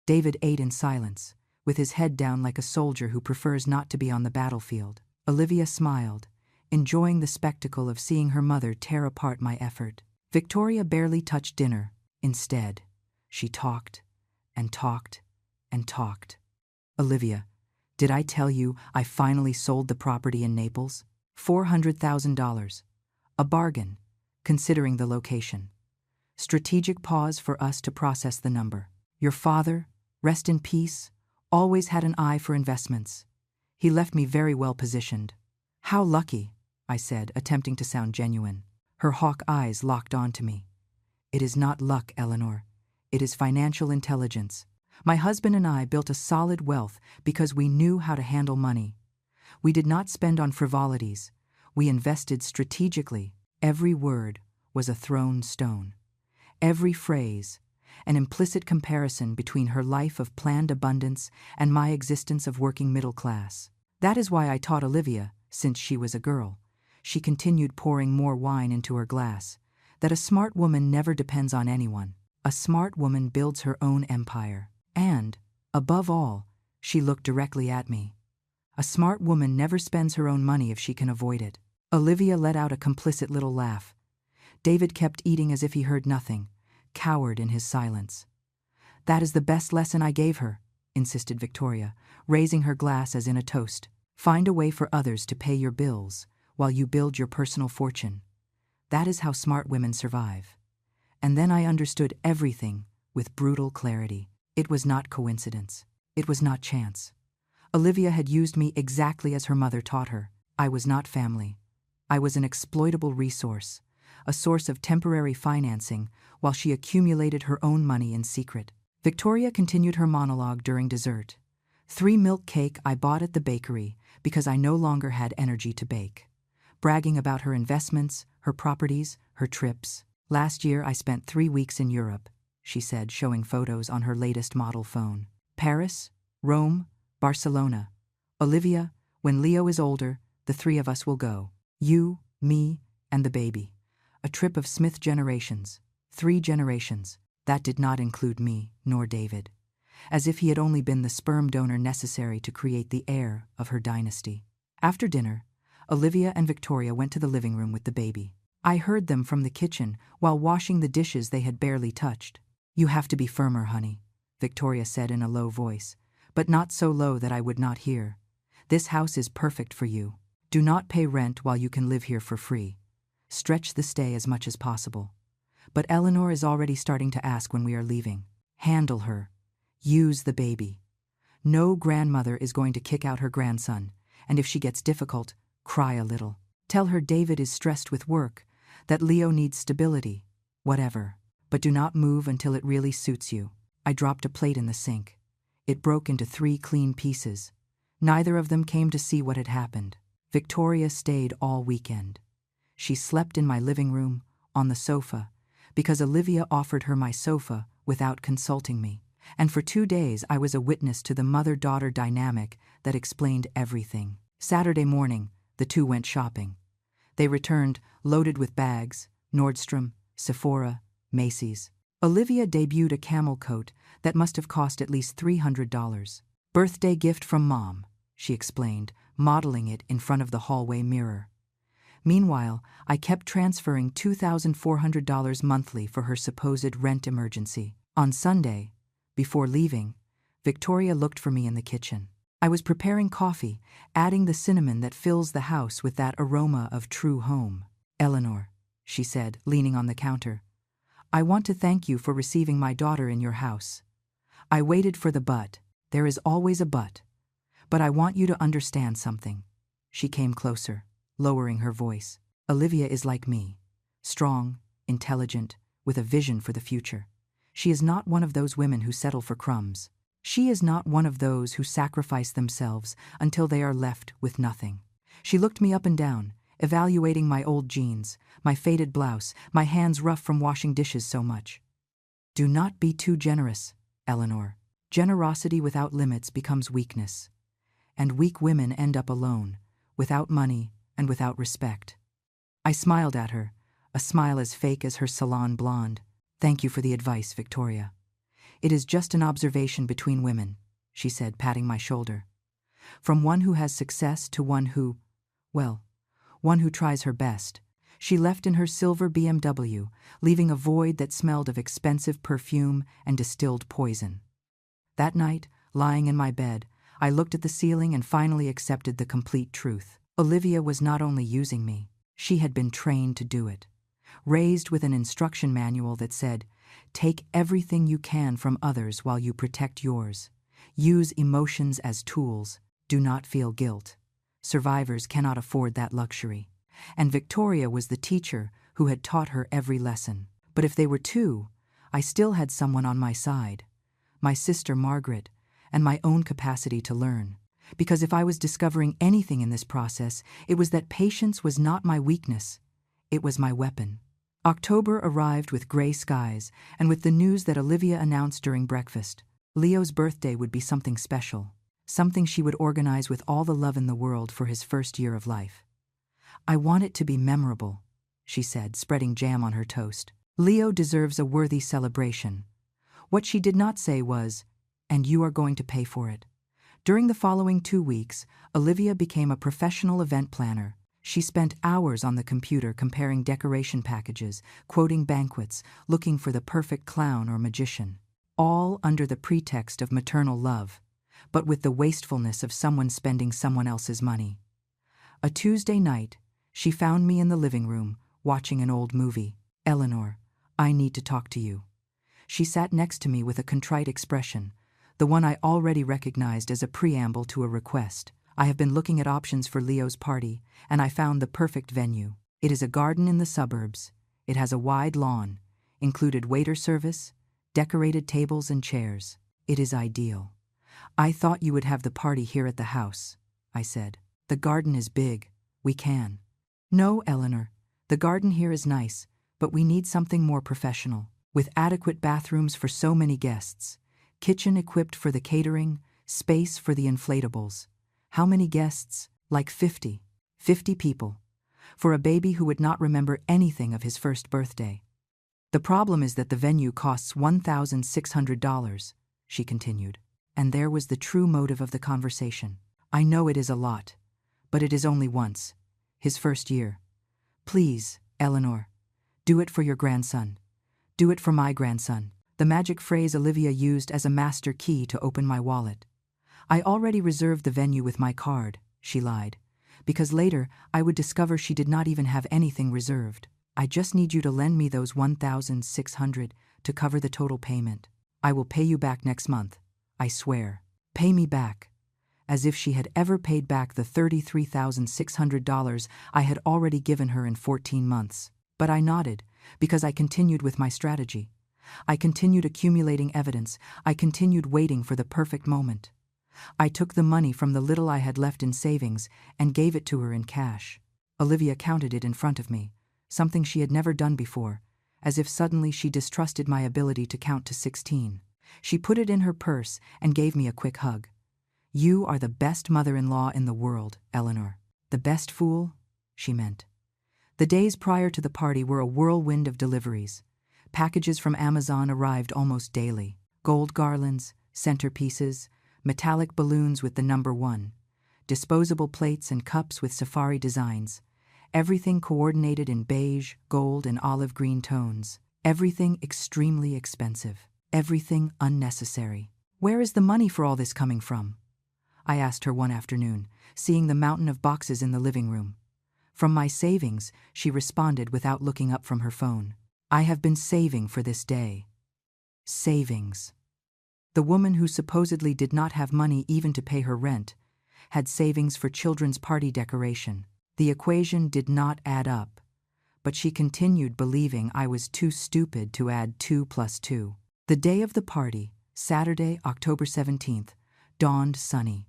David ate in silence, with his head down like a soldier who prefers not to be on the battlefield. Olivia smiled, enjoying the spectacle of seeing her mother tear apart my effort. Victoria barely touched dinner. Instead, she talked and talked and talked. "Olivia, did I tell you I finally sold the property in Naples? $400,000. A bargain, considering the location. Strategic pause for us to process the number. Your father, rest in peace, always had an eye for investments. He left me very well positioned." "How lucky," I said, attempting to sound genuine. Her hawk eyes locked onto me. "It is not luck, Eleanor. It is financial intelligence. My husband and I built a solid wealth because we knew how to handle money. We did not spend on frivolities. We invested strategically. Every word was a thrown stone. Every phrase, an implicit comparison between her life of planned abundance and my existence of working middle class. That is why I taught Olivia, since she was a girl," she continued, pouring more wine into her glass, "that a smart woman never depends on anyone. A smart woman builds her own empire. And, above all," she looked directly at me, "a smart woman never spends her own money if she can avoid it." Olivia let out a complicit little laugh. David kept eating as if he heard nothing, cowed in his silence. "That is the best lesson I gave her," insisted Victoria, raising her glass as in a toast. "Find a way for others to pay your bills while you build your personal fortune. That is how smart women survive." And then I understood everything with brutal clarity. It was not coincidence. It was not chance. Olivia had used me exactly as her mother taught her. I was not family. I was an exploitable resource, a source of temporary financing, while she accumulated her own money in secret. Victoria continued her monologue during dessert. 3 milk cake I bought at the bakery because I no longer had energy to bake. Bragging about her investments, her properties, her trips. "Last year I spent 3 weeks in Europe," she said, showing photos on her latest model phone. "Paris, Rome, Barcelona. Olivia, when Leo is older, the 3 of us will go. You, me, and the baby. A trip of Smith generations. 3 generations. That did not include me, nor David. As if he had only been the sperm donor necessary to create the heir of her dynasty. After dinner, Olivia and Victoria went to the living room with the baby. I heard them from the kitchen while washing the dishes they had barely touched. "You have to be firmer, honey," Victoria said in a low voice, but not so low that I would not hear. "This house is perfect for you. Do not pay rent while you can live here for free. Stretch the stay as much as possible. But Eleanor is already starting to ask when we are leaving. Handle her. Use the baby. No grandmother is going to kick out her grandson, and if she gets difficult, cry a little. Tell her David is stressed with work, that Leo needs stability, whatever. But do not move until it really suits you." I dropped a plate in the sink. It broke into 3 clean pieces. Neither of them came to see what had happened. Victoria stayed all weekend. She slept in my living room, on the sofa, because Olivia offered her my sofa without consulting me. And for 2 days I was a witness to the mother-daughter dynamic that explained everything. Saturday morning, the two went shopping. They returned loaded with bags, Nordstrom, Sephora, Macy's. Olivia debuted a camel coat that must have cost at least $300. "Birthday gift from Mom," she explained, modeling it in front of the hallway mirror. Meanwhile, I kept transferring $2,400 monthly for her supposed rent emergency. On Sunday, before leaving, Victoria looked for me in the kitchen. I was preparing coffee, adding the cinnamon that fills the house with that aroma of true home. "Eleanor," she said, leaning on the counter, "I want to thank you for receiving my daughter in your house. I waited for the but. There is always a but. But I want you to understand something." She came closer, lowering her voice. "Olivia is like me. Strong, intelligent, with a vision for the future. She is not one of those women who settle for crumbs. She is not one of those who sacrifice themselves until they are left with nothing." She looked me up and down, evaluating my old jeans, my faded blouse, my hands rough from washing dishes so much. "Do not be too generous, Eleanor. Generosity without limits becomes weakness. And weak women end up alone, without money and without respect." I smiled at her, a smile as fake as her salon blonde. "Thank you for the advice, Victoria. It is just an observation between women," she said, patting my shoulder. "From one who has success to one who, well, one who tries her best." She left in her silver BMW, leaving a void that smelled of expensive perfume and distilled poison. That night, lying in my bed, I looked at the ceiling and finally accepted the complete truth. Olivia was not only using me, she had been trained to do it. Raised with an instruction manual that said, "Take everything you can from others while you protect yours. Use emotions as tools. Do not feel guilt. Survivors cannot afford that luxury." And Victoria was the teacher who had taught her every lesson. But if they were two, I still had someone on my side. My sister Margaret, and my own capacity to learn. Because if I was discovering anything in this process, it was that patience was not my weakness. It was my weapon. October arrived with gray skies, and with the news that Olivia announced during breakfast. Leo's birthday would be something special, something she would organize with all the love in the world for his first year of life. "I want it to be memorable," she said, spreading jam on her toast. "Leo deserves a worthy celebration." What she did not say was, "And you are going to pay for it." During the following 2 weeks, Olivia became a professional event planner. She spent hours on the computer comparing decoration packages, quoting banquets, looking for the perfect clown or magician. All under the pretext of maternal love, but with the wastefulness of someone spending someone else's money. A Tuesday night, she found me in the living room, watching an old movie. "Eleanor, I need to talk to you." She sat next to me with a contrite expression, the one I already recognized as a preamble to a request. "I have been looking at options for Leo's party, and I found the perfect venue. It is a garden in the suburbs. It has a wide lawn, included waiter service, decorated tables and chairs. It is ideal." "I thought you would have the party here at the house," I said. "The garden is big. We can." "No, Eleanor. The garden here is nice, but we need something more professional, with adequate bathrooms for so many guests, kitchen equipped for the catering, space for the inflatables." "How many guests?" "Like 50. 50 people. for a baby who would not remember anything of his first birthday. The problem is that the venue costs $1,600, she continued. And there was the true motive of the conversation. I know it is a lot, but it is only once. His first year. Please, Eleanor, do it for your grandson. Do it for my grandson. The magic phrase Olivia used as a master key to open my wallet. I already reserved the venue with my card, she lied, because later I would discover she did not even have anything reserved. I just need you to lend me those $1,600 to cover the total payment. I will pay you back next month, I swear. Pay me back. As if she had ever paid back the $33,600 I had already given her in 14 months. But I nodded, because I continued with my strategy. I continued accumulating evidence. I continued waiting for the perfect moment. I took the money from the little I had left in savings and gave it to her in cash. Olivia counted it in front of me, something she had never done before, as if suddenly she distrusted my ability to count to 16. She put it in her purse and gave me a quick hug. You are the best mother-in-law in the world, Eleanor. The best fool? She meant. The days prior to the party were a whirlwind of deliveries. Packages from Amazon arrived almost daily. Gold garlands, centerpieces, metallic balloons with the number 1, disposable plates and cups with safari designs, everything coordinated in beige, gold, and olive green tones, everything extremely expensive, everything unnecessary. Where is the money for all this coming from? I asked her one afternoon, seeing the mountain of boxes in the living room. From my savings, she responded without looking up from her phone. I have been saving for this day. Savings. The woman who supposedly did not have money even to pay her rent had savings for children's party decoration. The equation did not add up, but she continued believing I was too stupid to add 2 plus 2. The day of the party, Saturday, October 17th, dawned sunny.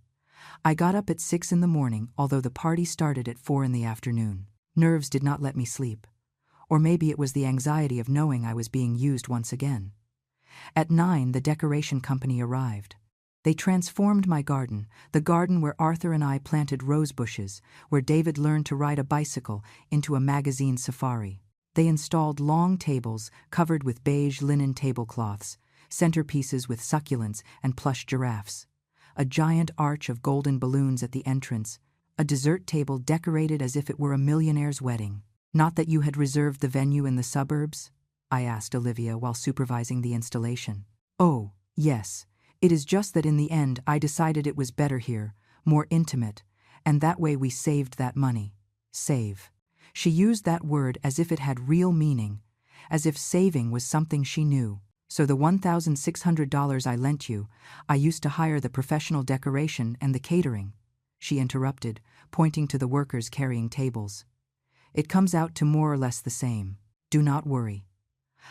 I got up at 6 in the morning, although the party started at 4 in the afternoon. Nerves did not let me sleep. Or maybe it was the anxiety of knowing I was being used once again. At 9, the decoration company arrived. They transformed my garden, the garden where Arthur and I planted rose bushes, where David learned to ride a bicycle, into a magazine safari. They installed long tables covered with beige linen tablecloths, centerpieces with succulents and plush giraffes, a giant arch of golden balloons at the entrance, a dessert table decorated as if it were a millionaire's wedding. Not that you had reserved the venue in the suburbs? I asked Olivia while supervising the installation. Oh, yes. It is just that in the end I decided it was better here, more intimate, and that way we saved that money. Save. She used that word as if it had real meaning, as if saving was something she knew. So the $1,600 I lent you, I used to hire the professional decoration and the catering, she interrupted, pointing to the workers carrying tables. It comes out to more or less the same. Do not worry.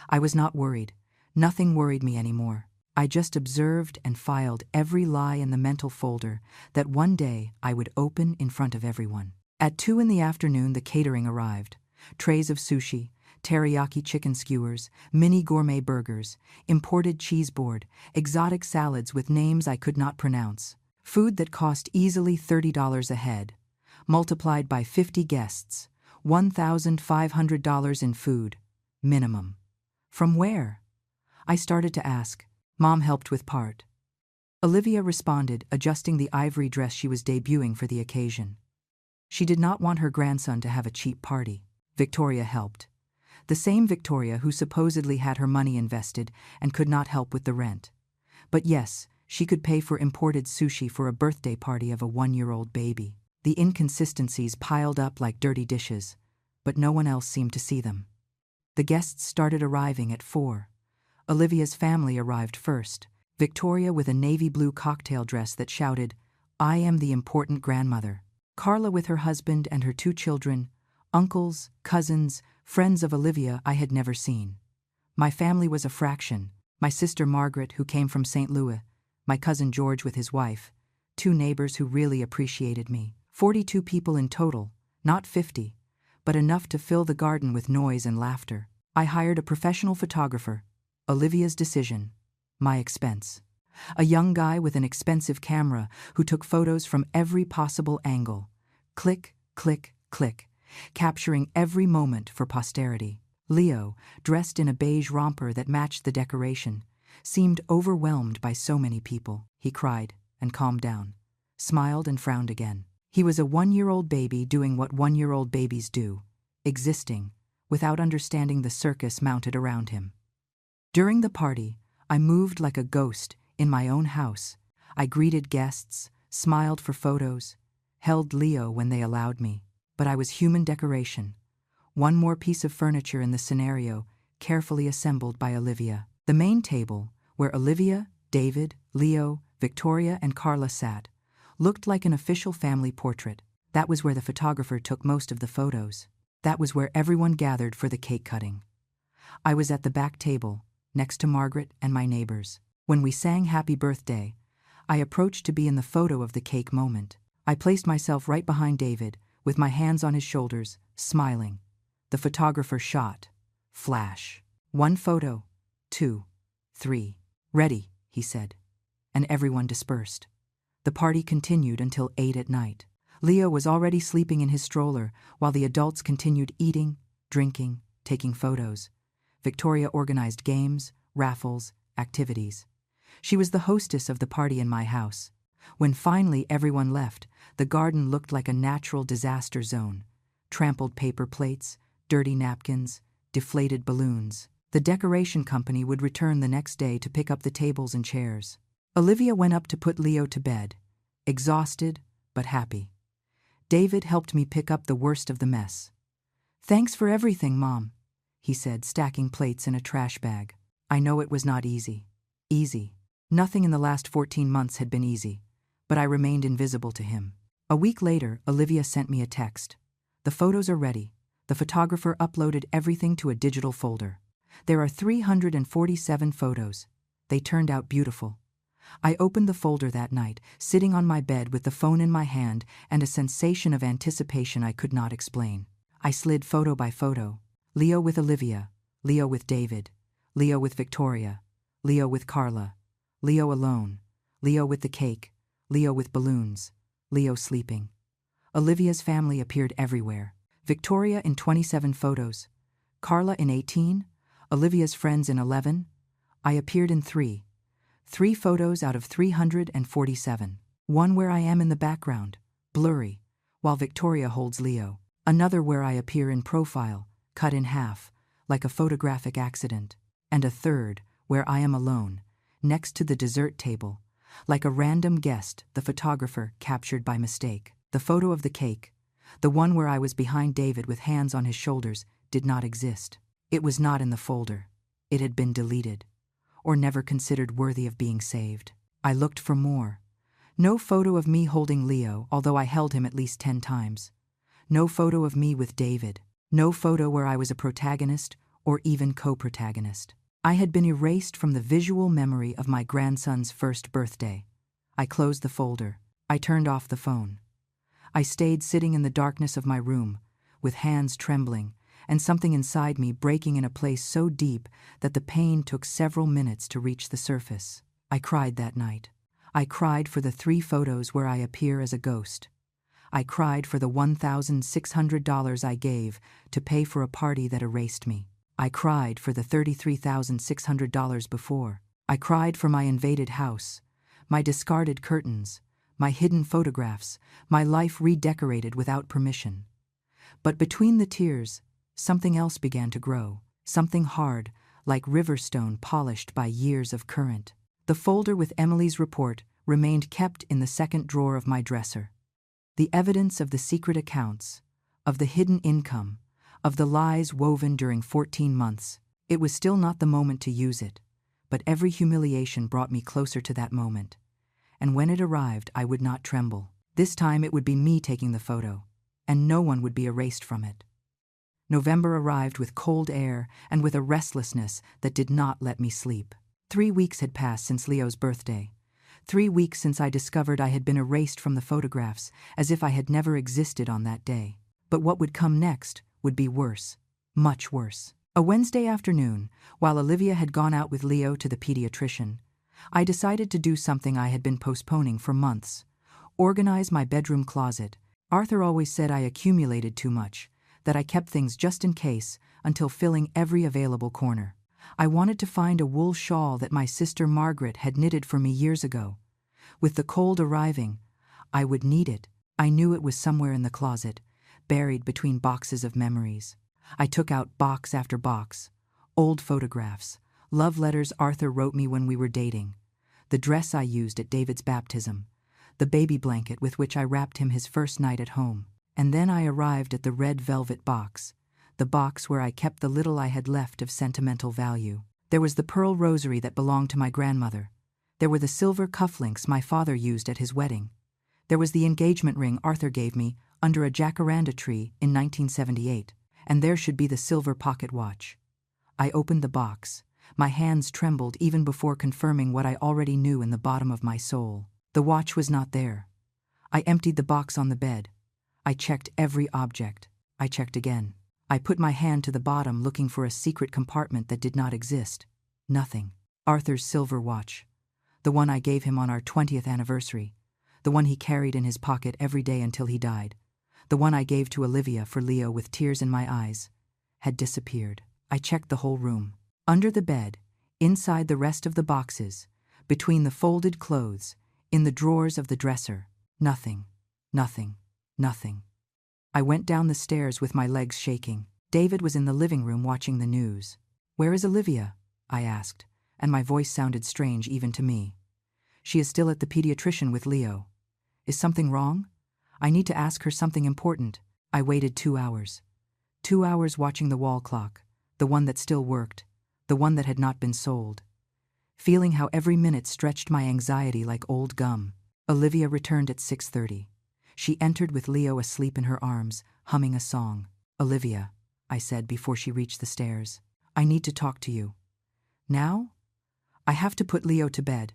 I was not worried. Nothing worried me anymore. I just observed and filed every lie in the mental folder that one day I would open in front of everyone. At 2 in the afternoon, the catering arrived. Trays of sushi, teriyaki chicken skewers, mini gourmet burgers, imported cheese board, exotic salads with names I could not pronounce. Food that cost easily $30 a head. Multiplied by 50 guests, $1,500 in food. Minimum. From where? I started to ask. Mom helped with part. Olivia responded, adjusting the ivory dress she was debuting for the occasion. She did not want her grandson to have a cheap party. Victoria helped. The same Victoria who supposedly had her money invested and could not help with the rent. But yes, she could pay for imported sushi for a birthday party of a 1-year-old baby. The inconsistencies piled up like dirty dishes, but no one else seemed to see them. The guests started arriving at 4. Olivia's family arrived first. Victoria with a navy blue cocktail dress that shouted, "I am the important grandmother." Carla with her husband and her 2 children, uncles, cousins, friends of Olivia I had never seen. My family was a fraction. My sister Margaret, who came from St. Louis, my cousin George with his wife, 2 neighbors who really appreciated me. 42 people in total, not 50, but enough to fill the garden with noise and laughter. I hired a professional photographer. Olivia's decision. My expense. A young guy with an expensive camera who took photos from every possible angle. Click, click, click. capturing every moment for posterity. Leo, dressed in a beige romper that matched the decoration, seemed overwhelmed by so many people. He cried and calmed down, smiled and frowned again. He was a 1-year-old baby doing what 1-year-old babies do, existing, without understanding the circus mounted around him. During the party, I moved like a ghost in my own house. I greeted guests, smiled for photos, held Leo when they allowed me. But I was human decoration, one more piece of furniture in the scenario, carefully assembled by Olivia. The main table, where Olivia, David, Leo, Victoria, and Carla sat, looked like an official family portrait. That was where the photographer took most of the photos. That was where everyone gathered for the cake cutting. I was at the back table, next to Margaret and my neighbors. When we sang Happy Birthday, I approached to be in the photo of the cake moment. I placed myself right behind David, with my hands on his shoulders, smiling. The photographer shot. Flash. 1 photo. 2. 3. Ready, he said. And everyone dispersed. The party continued until 8 at night. Leo was already sleeping in his stroller, while the adults continued eating, drinking, taking photos. Victoria organized games, raffles, activities. She was the hostess of the party in my house. When finally everyone left, the garden looked like a natural disaster zone. Trampled paper plates, dirty napkins, deflated balloons. The decoration company would return the next day to pick up the tables and chairs. Olivia went up to put Leo to bed, exhausted but happy. David helped me pick up the worst of the mess. "Thanks for everything, Mom," he said, stacking plates in a trash bag. I know it was not easy. Easy. Nothing in the last 14 months had been easy, but I remained invisible to him. A week later, Olivia sent me a text. "The photos are ready." The photographer uploaded everything to a digital folder. There are 347 photos. They turned out beautiful. I opened the folder that night, sitting on my bed with the phone in my hand and a sensation of anticipation I could not explain. I slid photo by photo. Leo with Olivia, Leo with David, Leo with Victoria, Leo with Carla, Leo alone, Leo with the cake, Leo with balloons, Leo sleeping. Olivia's family appeared everywhere. Victoria in 27 photos, Carla in 18, Olivia's friends in 11. I appeared in 3. 3 photos out of 347. One where I am in the background, blurry, while Victoria holds Leo. Another where I appear in profile, cut in half, like a photographic accident. And a third where I am alone, next to the dessert table, like a random guest the photographer captured by mistake. The photo of the cake, the one where I was behind David with hands on his shoulders, did not exist. It was not in the folder. It had been deleted, or never considered worthy of being saved. I looked for more. No photo of me holding Leo, although I held him at least 10 times. No photo of me with David. No photo where I was a protagonist or even co-protagonist. I had been erased from the visual memory of my grandson's first birthday. I closed the folder. I turned off the phone. I stayed sitting in the darkness of my room, with hands trembling, and something inside me breaking in a place so deep that the pain took several minutes to reach the surface. I cried that night. I cried for the 3 photos where I appear as a ghost. I cried for the $1,600 I gave to pay for a party that erased me. I cried for the $33,600 before. I cried for my invaded house, my discarded curtains, my hidden photographs, my life redecorated without permission. But between the tears, something else began to grow, something hard, like riverstone polished by years of current. The folder with Emily's report remained kept in the second drawer of my dresser. The evidence of the secret accounts, of the hidden income, of the lies woven during 14 months. It was still not the moment to use it, but every humiliation brought me closer to that moment. And when it arrived, I would not tremble. This time it would be me taking the photo, and no one would be erased from it. November arrived with cold air and with a restlessness that did not let me sleep. 3 weeks had passed since Leo's birthday. 3 weeks since I discovered I had been erased from the photographs, as if I had never existed on that day. But what would come next would be worse, much worse. A Wednesday afternoon, while Olivia had gone out with Leo to the pediatrician, I decided to do something I had been postponing for months: organize my bedroom closet. Arthur always said I accumulated too much, that I kept things just in case, until filling every available corner. I wanted to find a wool shawl that my sister Margaret had knitted for me years ago. With the cold arriving, I would need it. I knew it was somewhere in the closet, buried between boxes of memories. I took out box after box, old photographs, love letters Arthur wrote me when we were dating, the dress I used at David's baptism, the baby blanket with which I wrapped him his first night at home. And then I arrived at the red velvet box, the box where I kept the little I had left of sentimental value. There was the pearl rosary that belonged to my grandmother. There were the silver cufflinks my father used at his wedding. There was the engagement ring Arthur gave me under a jacaranda tree in 1978, and there should be the silver pocket watch. I opened the box. My hands trembled even before confirming what I already knew in the bottom of my soul. The watch was not there. I emptied the box on the bed. I checked every object. I checked again. I put my hand to the bottom looking for a secret compartment that did not exist. Nothing. Arthur's silver watch. The one I gave him on our 20th anniversary. The one he carried in his pocket every day until he died. The one I gave to Olivia for Leo with tears in my eyes. Had disappeared. I checked the whole room. Under the bed, inside the rest of the boxes, between the folded clothes, in the drawers of the dresser. Nothing. Nothing. Nothing. I went down the stairs with my legs shaking. David was in the living room watching the news. "Where is Olivia?" I asked, and my voice sounded strange even to me. "She is still at the pediatrician with Leo. Is something wrong? I need to ask her something important." I waited 2 hours. 2 hours watching the wall clock, the one that still worked, the one that had not been sold. Feeling how every minute stretched my anxiety like old gum. Olivia returned at 6:30. She entered with Leo asleep in her arms, humming a song. "Olivia," I said before she reached the stairs, "I need to talk to you." "Now?" "I have to put Leo to bed."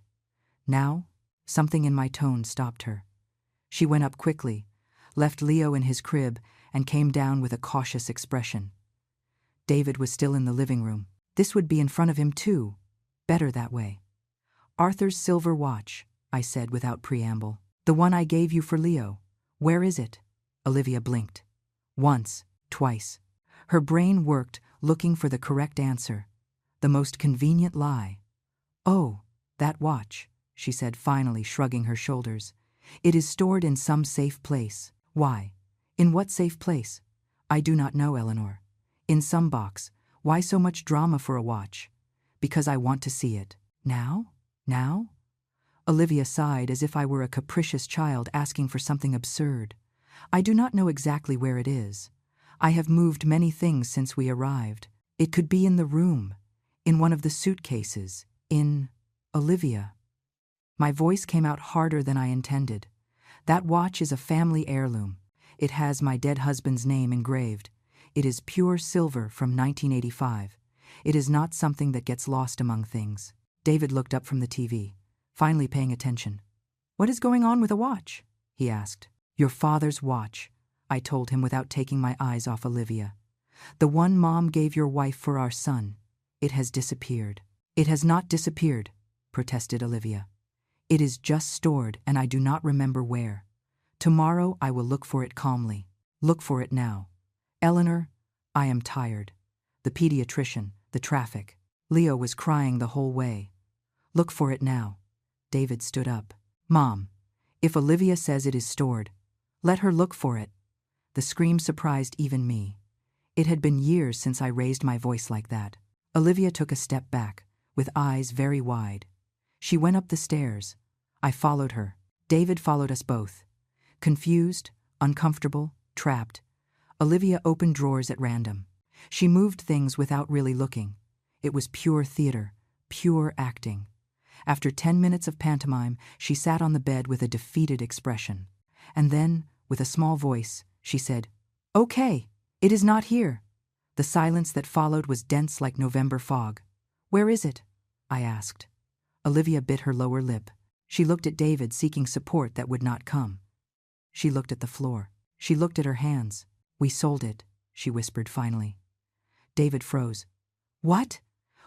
"Now?" Something in my tone stopped her. She went up quickly, left Leo in his crib, and came down with a cautious expression. David was still in the living room. This would be in front of him too. Better that way. "Arthur's silver watch," I said without preamble. "The one I gave you for Leo. Where is it?" Olivia blinked. Once, twice. Her brain worked, looking for the correct answer. The most convenient lie. "Oh, that watch," she said, finally shrugging her shoulders. "It is stored in some safe place." "Why? In what safe place?" "I do not know, Eleanor. In some box. Why so much drama for a watch?" "Because I want to see it." "Now? Now?" Olivia sighed as if I were a capricious child asking for something absurd. "I do not know exactly where it is. I have moved many things since we arrived. It could be in the room, in one of the suitcases, in Olivia." My voice came out harder than I intended. "That watch is a family heirloom. It has my dead husband's name engraved. It is pure silver from 1985. It is not something that gets lost among things." David looked up from the TV, finally paying attention. "What is going on with a watch?" he asked. "Your father's watch," I told him without taking my eyes off Olivia. "The one Mom gave your wife for our son. It has disappeared." "It has not disappeared," protested Olivia. "It is just stored, and I do not remember where. Tomorrow I will look for it calmly. Look for it now. Eleanor, I am tired. The pediatrician, the traffic." Leo was crying the whole way. "Look for it now." David stood up. "Mom, if Olivia says it is stored, let her look for it." The scream surprised even me. It had been years since I raised my voice like that. Olivia took a step back, with eyes very wide. She went up the stairs. I followed her. David followed us both. Confused, uncomfortable, trapped. Olivia opened drawers at random. She moved things without really looking. It was pure theater, pure acting. After 10 minutes of pantomime, she sat on the bed with a defeated expression. And then, with a small voice, she said, "Okay, it is not here." The silence that followed was dense like November fog. "Where is it?" I asked. Olivia bit her lower lip. She looked at David, seeking support that would not come. She looked at the floor. She looked at her hands. "We sold it," she whispered finally. David froze. "What?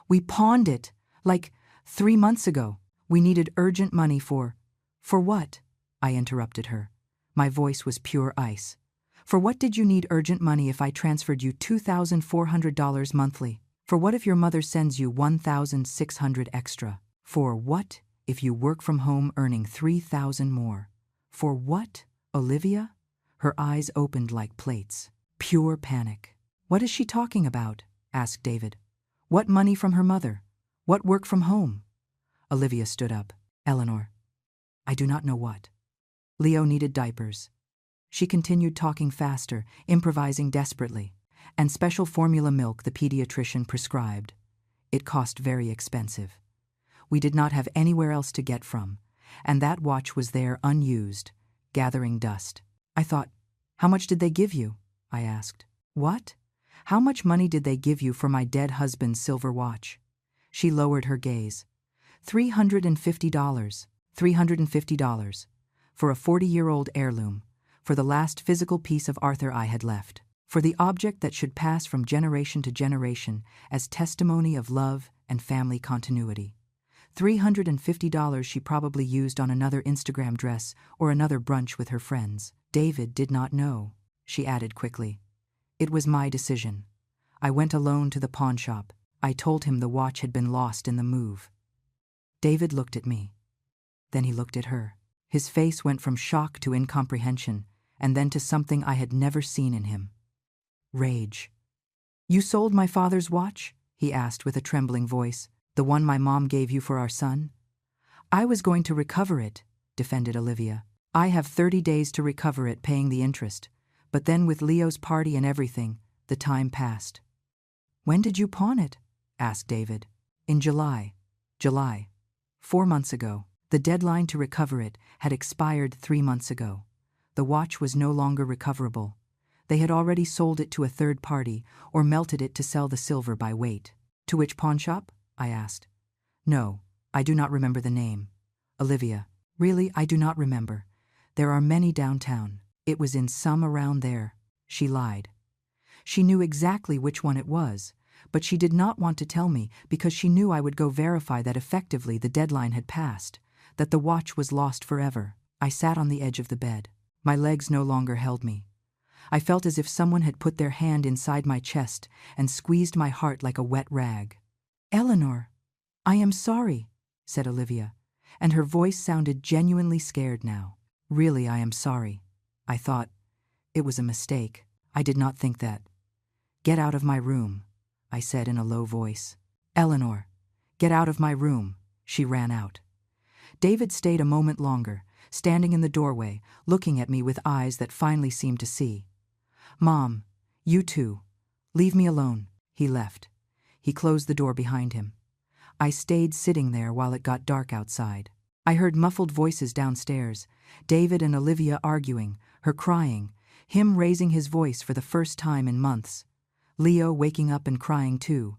We pawned it, like 3 months ago. We needed urgent money for what?" I interrupted her. My voice was pure ice. For what did you need urgent money if I transferred you $2,400 monthly? For what if your mother sends you $1,600 extra? For what if you work from home earning $3,000 more? For what, Olivia? Her eyes opened like plates. Pure panic. What is she talking about? Asked David. What money from her mother? What work from home? Olivia stood up. Eleanor, I do not know what. Leo needed diapers. She continued talking faster, improvising desperately. And special formula milk the pediatrician prescribed. It cost very expensive. We did not have anywhere else to get from, and that watch was there unused, gathering dust. I thought, how much did they give you? I asked. What? How much money did they give you for my dead husband's silver watch? She lowered her gaze. $350. $350. For a 40-year-old heirloom, for the last physical piece of Arthur I had left, for the object that should pass from generation to generation as testimony of love and family continuity. $350 she probably used on another Instagram dress or another brunch with her friends. David did not know, she added quickly. It was my decision. I went alone to the pawn shop. I told him the watch had been lost in the move. David looked at me. Then he looked at her. His face went from shock to incomprehension, and then to something I had never seen in him. Rage. You sold my father's watch? He asked with a trembling voice. The one my mom gave you for our son? I was going to recover it, defended Olivia. I have 30 days to recover it, paying the interest. But then with Leo's party and everything, the time passed. When did you pawn it? Asked David. In July. July. 4 months ago. The deadline to recover it had expired 3 months ago. The watch was no longer recoverable. They had already sold it to a third party or melted it to sell the silver by weight. To which pawn shop? I asked. No, I do not remember the name. Olivia, really, I do not remember. There are many downtown. It was in some around there. She lied. She knew exactly which one it was, but she did not want to tell me because she knew I would go verify that effectively the deadline had passed, that the watch was lost forever. I sat on the edge of the bed. My legs no longer held me. I felt as if someone had put their hand inside my chest and squeezed my heart like a wet rag. Eleanor, I am sorry, said Olivia, and her voice sounded genuinely scared now. Really, I am sorry. I thought, it was a mistake. I did not think that. Get out of my room, I said in a low voice. Eleanor, get out of my room. She ran out. David stayed a moment longer, standing in the doorway, looking at me with eyes that finally seemed to see. Mom, you too. Leave me alone. He left. He closed the door behind him. I stayed sitting there while it got dark outside. I heard muffled voices downstairs, David and Olivia arguing, her crying, him raising his voice for the first time in months, Leo waking up and crying too,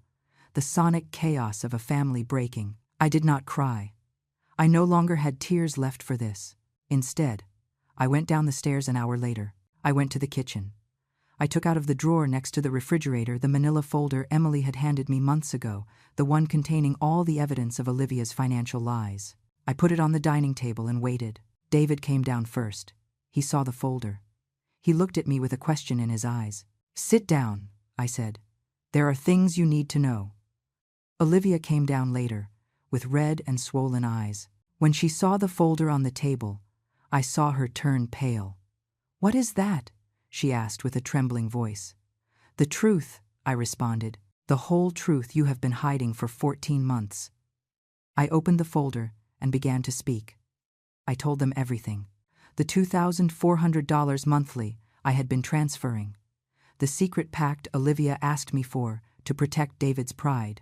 the sonic chaos of a family breaking. I did not cry. I no longer had tears left for this. Instead, I went down the stairs an hour later. I went to the kitchen. I took out of the drawer next to the refrigerator the manila folder Emily had handed me months ago, the one containing all the evidence of Olivia's financial lies. I put it on the dining table and waited. David came down first. He saw the folder. He looked at me with a question in his eyes. Sit down, I said. There are things you need to know. Olivia came down later, with red and swollen eyes. When she saw the folder on the table, I saw her turn pale. What is that? She asked with a trembling voice. The truth, I responded. The whole truth you have been hiding for 14 months. I opened the folder and began to speak. I told them everything. The $2,400 monthly I had been transferring. The secret pact Olivia asked me for to protect David's pride.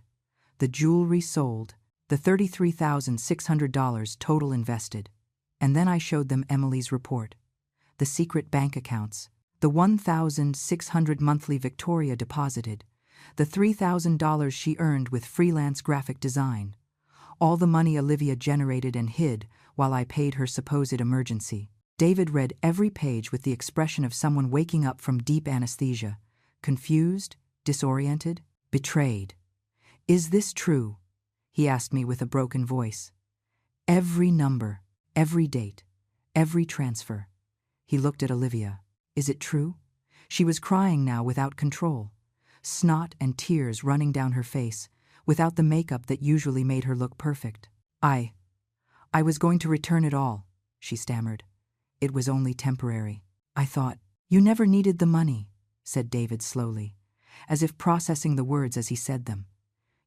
The jewelry sold. The $33,600 total invested. And then I showed them Emily's report. The secret bank accounts. The $1,600 monthly Victoria deposited. The $3,000 she earned with freelance graphic design. All the money Olivia generated and hid while I paid her supposed emergency. David read every page with the expression of someone waking up from deep anesthesia. Confused, disoriented, betrayed. Is this true? He asked me with a broken voice. Every number, every date, every transfer. He looked at Olivia. Is it true? She was crying now without control, snot and tears running down her face, without the makeup that usually made her look perfect. I was going to return it all, she stammered. It was only temporary. I thought, you never needed the money, said David slowly, as if processing the words as he said them.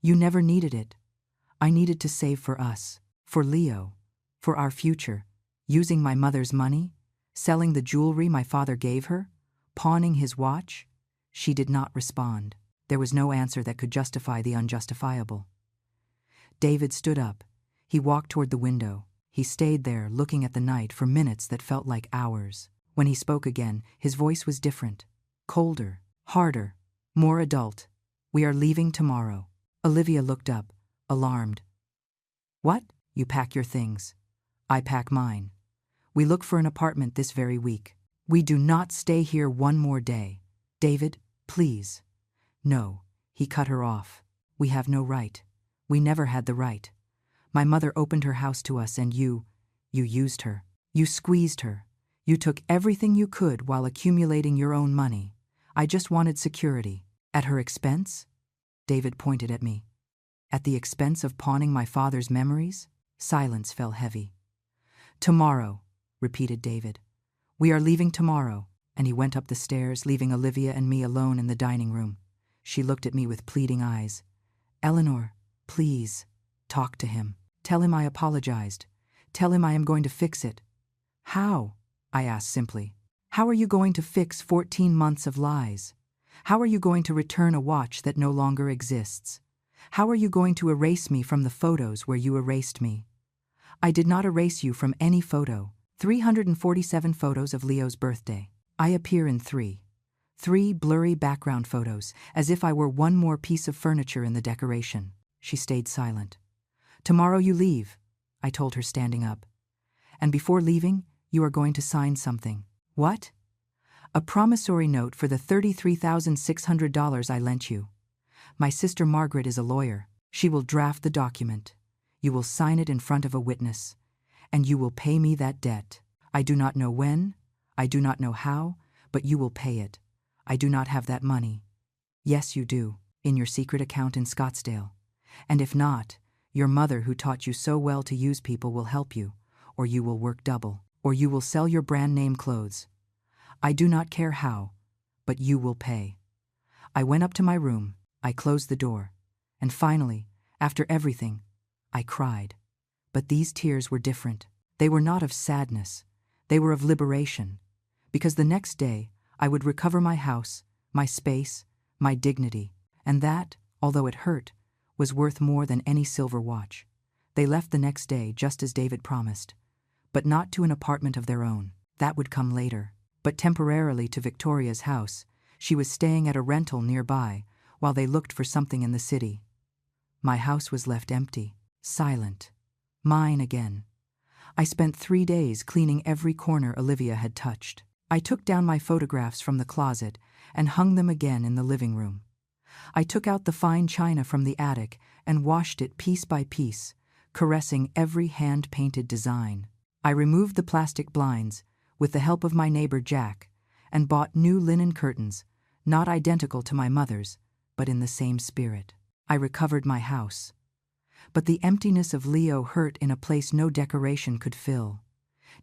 You never needed it. I needed to save for us, for Leo, for our future, using my mother's money, selling the jewelry my father gave her, pawning his watch. She did not respond. There was no answer that could justify the unjustifiable. David stood up. He walked toward the window. He stayed there, looking at the night for minutes that felt like hours. When he spoke again, his voice was different, colder, harder, more adult. We are leaving tomorrow. Olivia looked up, alarmed. What? You pack your things. I pack mine. We look for an apartment this very week. We do not stay here one more day. David, please. No, he cut her off. We have no right. We never had the right. My mother opened her house to us and you used her. You squeezed her. You took everything you could while accumulating your own money. I just wanted security. At her expense? David pointed at me. At the expense of pawning my father's memories? Silence fell heavy. Tomorrow, repeated David. We are leaving tomorrow. And he went up the stairs, leaving Olivia and me alone in the dining room. She looked at me with pleading eyes. Eleanor, please, talk to him. Tell him I apologized. Tell him I am going to fix it. How? I asked simply. How are you going to fix 14 months of lies? How are you going to return a watch that no longer exists? How are you going to erase me from the photos where you erased me? I did not erase you from any photo. 347 photos of Leo's birthday. I appear in three blurry background photos, as if I were one more piece of furniture in the decoration. She stayed silent. Tomorrow you leave, I told her, standing up. And before leaving, you are going to sign something. What? A promissory note for the $33,600 I lent you. My sister Margaret is a lawyer. She will draft the document. You will sign it in front of a witness. And you will pay me that debt. I do not know when, I do not know how, but you will pay it. I do not have that money. Yes, you do, in your secret account in Scottsdale. And if not, your mother, who taught you so well to use people, will help you, or you will work double, or you will sell your brand name clothes. I do not care how, but you will pay. I went up to my room, I closed the door, and finally, after everything, I cried. But these tears were different. They were not of sadness. They were of liberation. Because the next day, I would recover my house, my space, my dignity, and that, although it hurt, was worth more than any silver watch. They left the next day, just as David promised, but not to an apartment of their own. That would come later. But temporarily to Victoria's house. She was staying at a rental nearby while they looked for something in the city. My house was left empty, silent. Mine again. I spent 3 days cleaning every corner Olivia had touched. I took down my photographs from the closet and hung them again in the living room. I took out the fine china from the attic and washed it piece by piece, caressing every hand-painted design. I removed the plastic blinds, with the help of my neighbor Jack, and bought new linen curtains, not identical to my mother's, but in the same spirit. I recovered my house. But the emptiness of Leo hurt in a place no decoration could fill.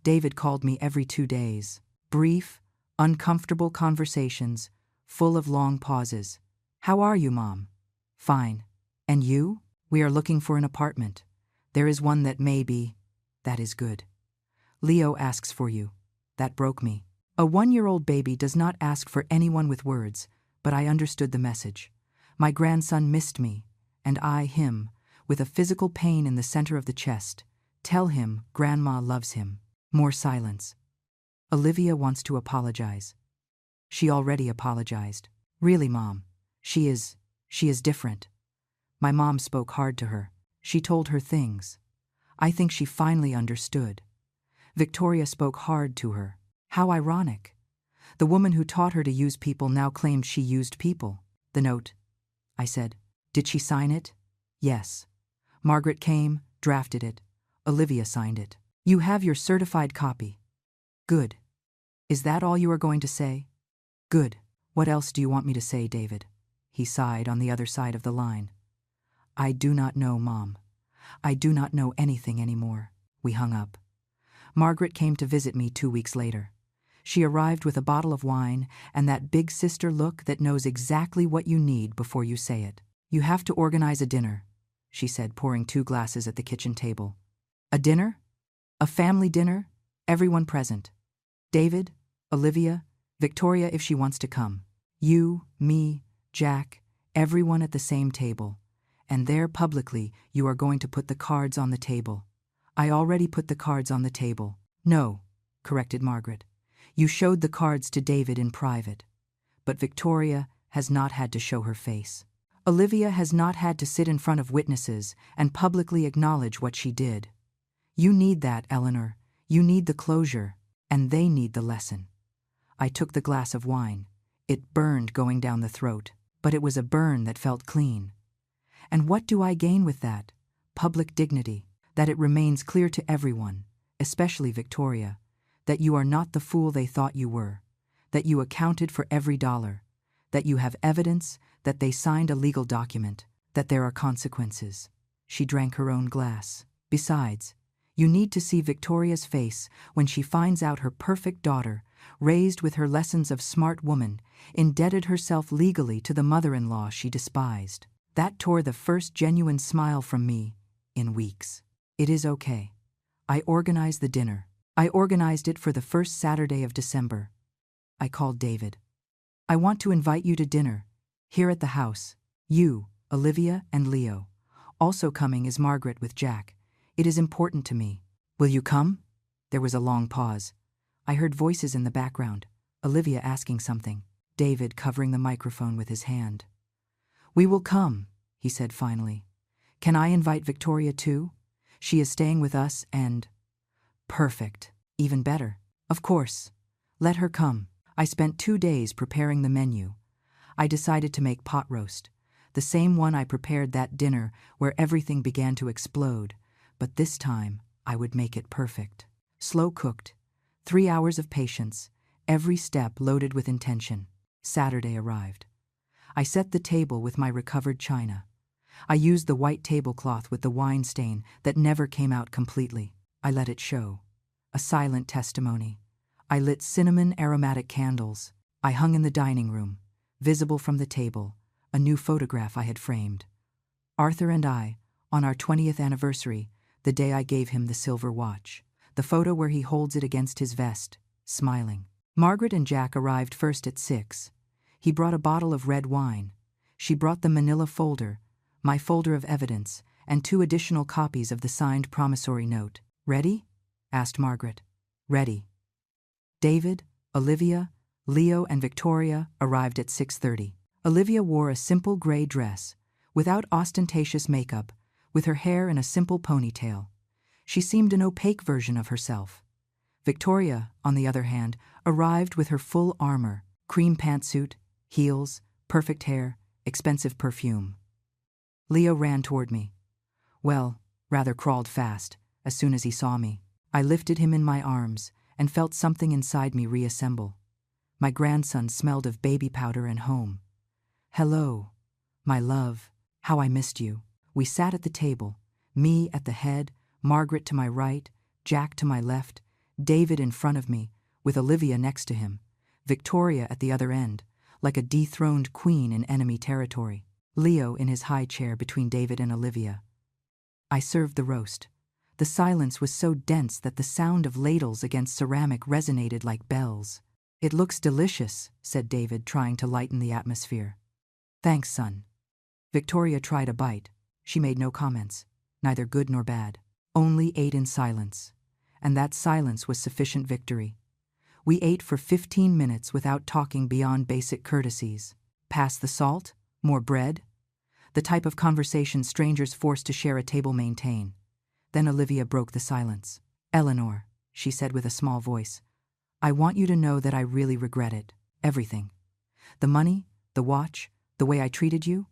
David called me every 2 days. Brief, uncomfortable conversations, full of long pauses. How are you, Mom? Fine. And you? We are looking for an apartment. There is one that may be. That is good. Leo asks for you. That broke me. A 1-year-old baby does not ask for anyone with words, but I understood the message. My grandson missed me, and I him, with a physical pain in the center of the chest. Tell him Grandma loves him. More silence. Olivia wants to apologize. She already apologized. Really, Mom, she is different. My mom spoke hard to her. She told her things. I think she finally understood. Victoria spoke hard to her. How ironic. The woman who taught her to use people now claimed she used people. The note, I said. Did she sign it? Yes. Margaret came, drafted it. Olivia signed it. You have your certified copy. Good. Is that all you are going to say? Good. What else do you want me to say, David? He sighed on the other side of the line. I do not know, Mom. I do not know anything anymore. We hung up. Margaret came to visit me 2 weeks later. She arrived with a bottle of wine and that big sister look that knows exactly what you need before you say it. You have to organize a dinner, she said, pouring 2 glasses at the kitchen table. A dinner? A family dinner? Everyone present. David, Olivia, Victoria if she wants to come. You, me, Jack, everyone at the same table. And there publicly you are going to put the cards on the table. I already put the cards on the table. No, corrected Margaret. You showed the cards to David in private. But Victoria has not had to show her face. Olivia has not had to sit in front of witnesses and publicly acknowledge what she did. You need that, Eleanor. You need the closure, and they need the lesson. I took the glass of wine. It burned going down the throat, but it was a burn that felt clean. And what do I gain with that? Public dignity, that it remains clear to everyone, especially Victoria, that you are not the fool they thought you were, that you accounted for every dollar, that you have evidence that they signed a legal document, that there are consequences. She drank her own glass. Besides, you need to see Victoria's face when she finds out her perfect daughter, raised with her lessons of smart woman, indebted herself legally to the mother-in-law she despised. That tore the first genuine smile from me in weeks. It is okay. I organized the dinner. I organized it for the first Saturday of December. I called David. I want to invite you to dinner, here at the house. You, Olivia, and Leo. Also coming is Margaret with Jack. It is important to me. Will you come? There was a long pause. I heard voices in the background, Olivia asking something, David covering the microphone with his hand. We will come, he said finally. Can I invite Victoria too? She is staying with us and… Perfect. Even better. Of course. Let her come. I spent 2 days preparing the menu. I decided to make pot roast, the same one I prepared that dinner where everything began to explode, but this time I would make it perfect. Slow cooked, 3 hours of patience, every step loaded with intention. Saturday arrived. I set the table with my recovered china. I used the white tablecloth with the wine stain that never came out completely. I let it show. A silent testimony. I lit cinnamon aromatic candles. I hung in the dining room, visible from the table, a new photograph I had framed. Arthur and I, on our 20th anniversary, the day I gave him the silver watch. The photo where he holds it against his vest, smiling. Margaret and Jack arrived first at 6. He brought a bottle of red wine. She brought the manila folder, my folder of evidence, and 2 additional copies of the signed promissory note. Ready? Asked Margaret. Ready. David, Olivia, Leo, and Victoria arrived at 6:30. Olivia wore a simple gray dress, without ostentatious makeup, with her hair in a simple ponytail. She seemed an opaque version of herself. Victoria, on the other hand, arrived with her full armor, cream pantsuit, heels, perfect hair, expensive perfume. Leo ran toward me. Well, rather crawled fast, as soon as he saw me. I lifted him in my arms and felt something inside me reassemble. My grandson smelled of baby powder and home. Hello, my love, how I missed you. We sat at the table, me at the head, Margaret to my right, Jack to my left, David in front of me, with Olivia next to him, Victoria at the other end, like a dethroned queen in enemy territory, Leo in his high chair between David and Olivia. I served the roast. The silence was so dense that the sound of ladles against ceramic resonated like bells. It looks delicious, said David, trying to lighten the atmosphere. Thanks, son. Victoria tried a bite. She made no comments, neither good nor bad, only ate in silence. And that silence was sufficient victory. We ate for 15 minutes without talking beyond basic courtesies. Pass the salt? More bread? The type of conversation strangers forced to share a table maintain. Then Olivia broke the silence. Eleanor, she said with a small voice, I want you to know that I really regret it. Everything. The money, the watch, the way I treated you.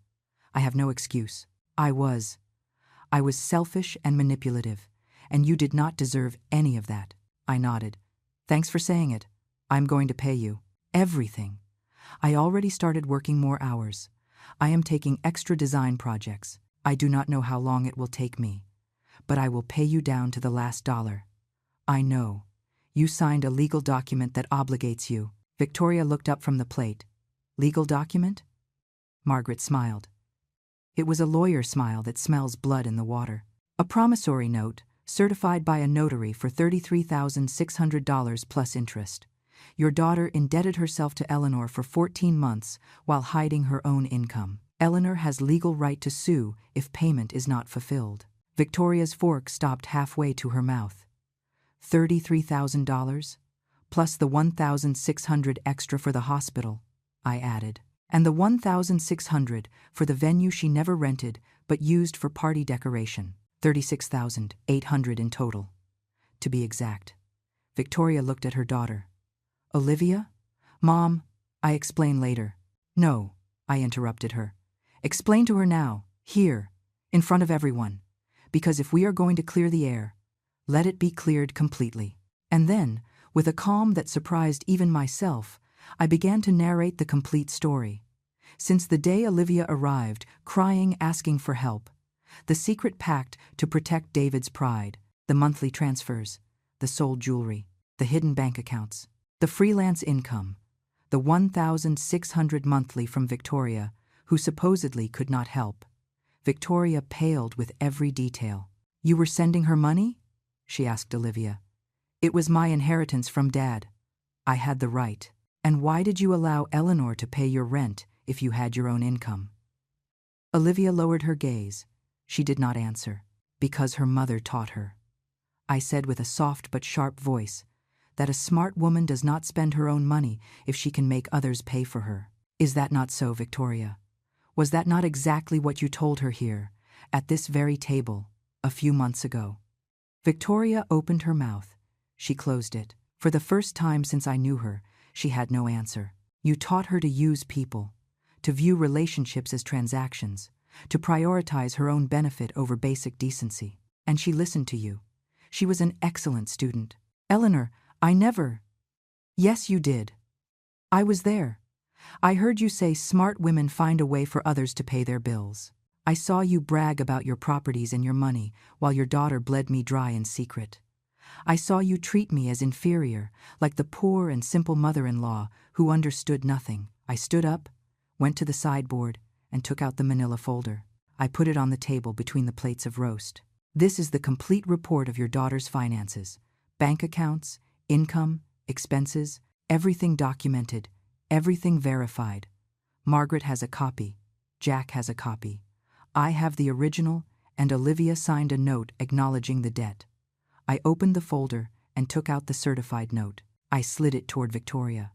I have no excuse. I was selfish and manipulative, and you did not deserve any of that. I nodded. Thanks for saying it. I'm going to pay you. Everything. I already started working more hours. I am taking extra design projects. I do not know how long it will take me. But I will pay you down to the last dollar. I know. You signed a legal document that obligates you. Victoria looked up from the plate. Legal document? Margaret smiled. It was a lawyer smile that smells blood in the water. A promissory note, certified by a notary for $33,600 plus interest. Your daughter indebted herself to Eleanor for 14 months while hiding her own income. Eleanor has legal right to sue if payment is not fulfilled. Victoria's fork stopped halfway to her mouth. $33,000? Plus the $1,600 extra for the hospital, I added. And the $1,600 for the venue she never rented but used for party decoration. $36,800 in total. To be exact. Victoria looked at her daughter. Olivia? Mom, I explain later. No, I interrupted her. Explain to her now, here, in front of everyone. Because if we are going to clear the air, let it be cleared completely. And then, with a calm that surprised even myself, I began to narrate the complete story. Since the day Olivia arrived, crying, asking for help, the secret pact to protect David's pride, the monthly transfers, the sold jewelry, the hidden bank accounts, the freelance income, the $1,600 monthly from Victoria, who supposedly could not help. Victoria paled with every detail. You were sending her money? She asked Olivia. It was my inheritance from Dad. I had the right. And why did you allow Eleanor to pay your rent if you had your own income? Olivia lowered her gaze. She did not answer. Because her mother taught her. I said with a soft but sharp voice that a smart woman does not spend her own money if she can make others pay for her. Is that not so, Victoria? Was that not exactly what you told her here, at this very table, a few months ago? Victoria opened her mouth. She closed it. For the first time since I knew her, she had no answer. You taught her to use people, to view relationships as transactions, to prioritize her own benefit over basic decency. And she listened to you. She was an excellent student. Eleanor, I never. Yes, you did. I was there. I heard you say smart women find a way for others to pay their bills. I saw you brag about your properties and your money while your daughter bled me dry in secret. I saw you treat me as inferior, like the poor and simple mother-in-law who understood nothing. I stood up, went to the sideboard, and took out the manila folder. I put it on the table between the plates of roast. This is the complete report of your daughter's finances. Bank accounts, income, expenses, everything documented, everything verified. Margaret has a copy. Jack has a copy. I have the original, and Olivia signed a note acknowledging the debt. I opened the folder and took out the certified note. I slid it toward Victoria.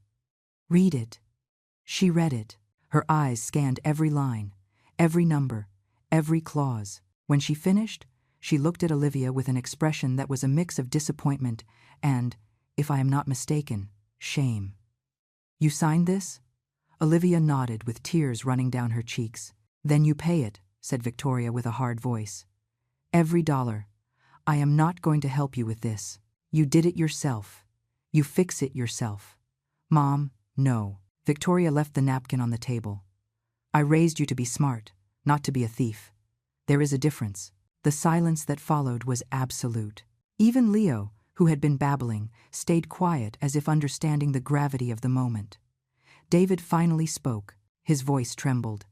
Read it. She read it. Her eyes scanned every line, every number, every clause. When she finished, she looked at Olivia with an expression that was a mix of disappointment and, if I am not mistaken, shame. You signed this? Olivia nodded with tears running down her cheeks. Then you pay it, said Victoria with a hard voice. Every dollar. I am not going to help you with this. You did it yourself. You fix it yourself. Mom, no. Victoria left the napkin on the table. I raised you to be smart, not to be a thief. There is a difference. The silence that followed was absolute. Even Leo, who had been babbling, stayed quiet as if understanding the gravity of the moment. David finally spoke. His voice trembled.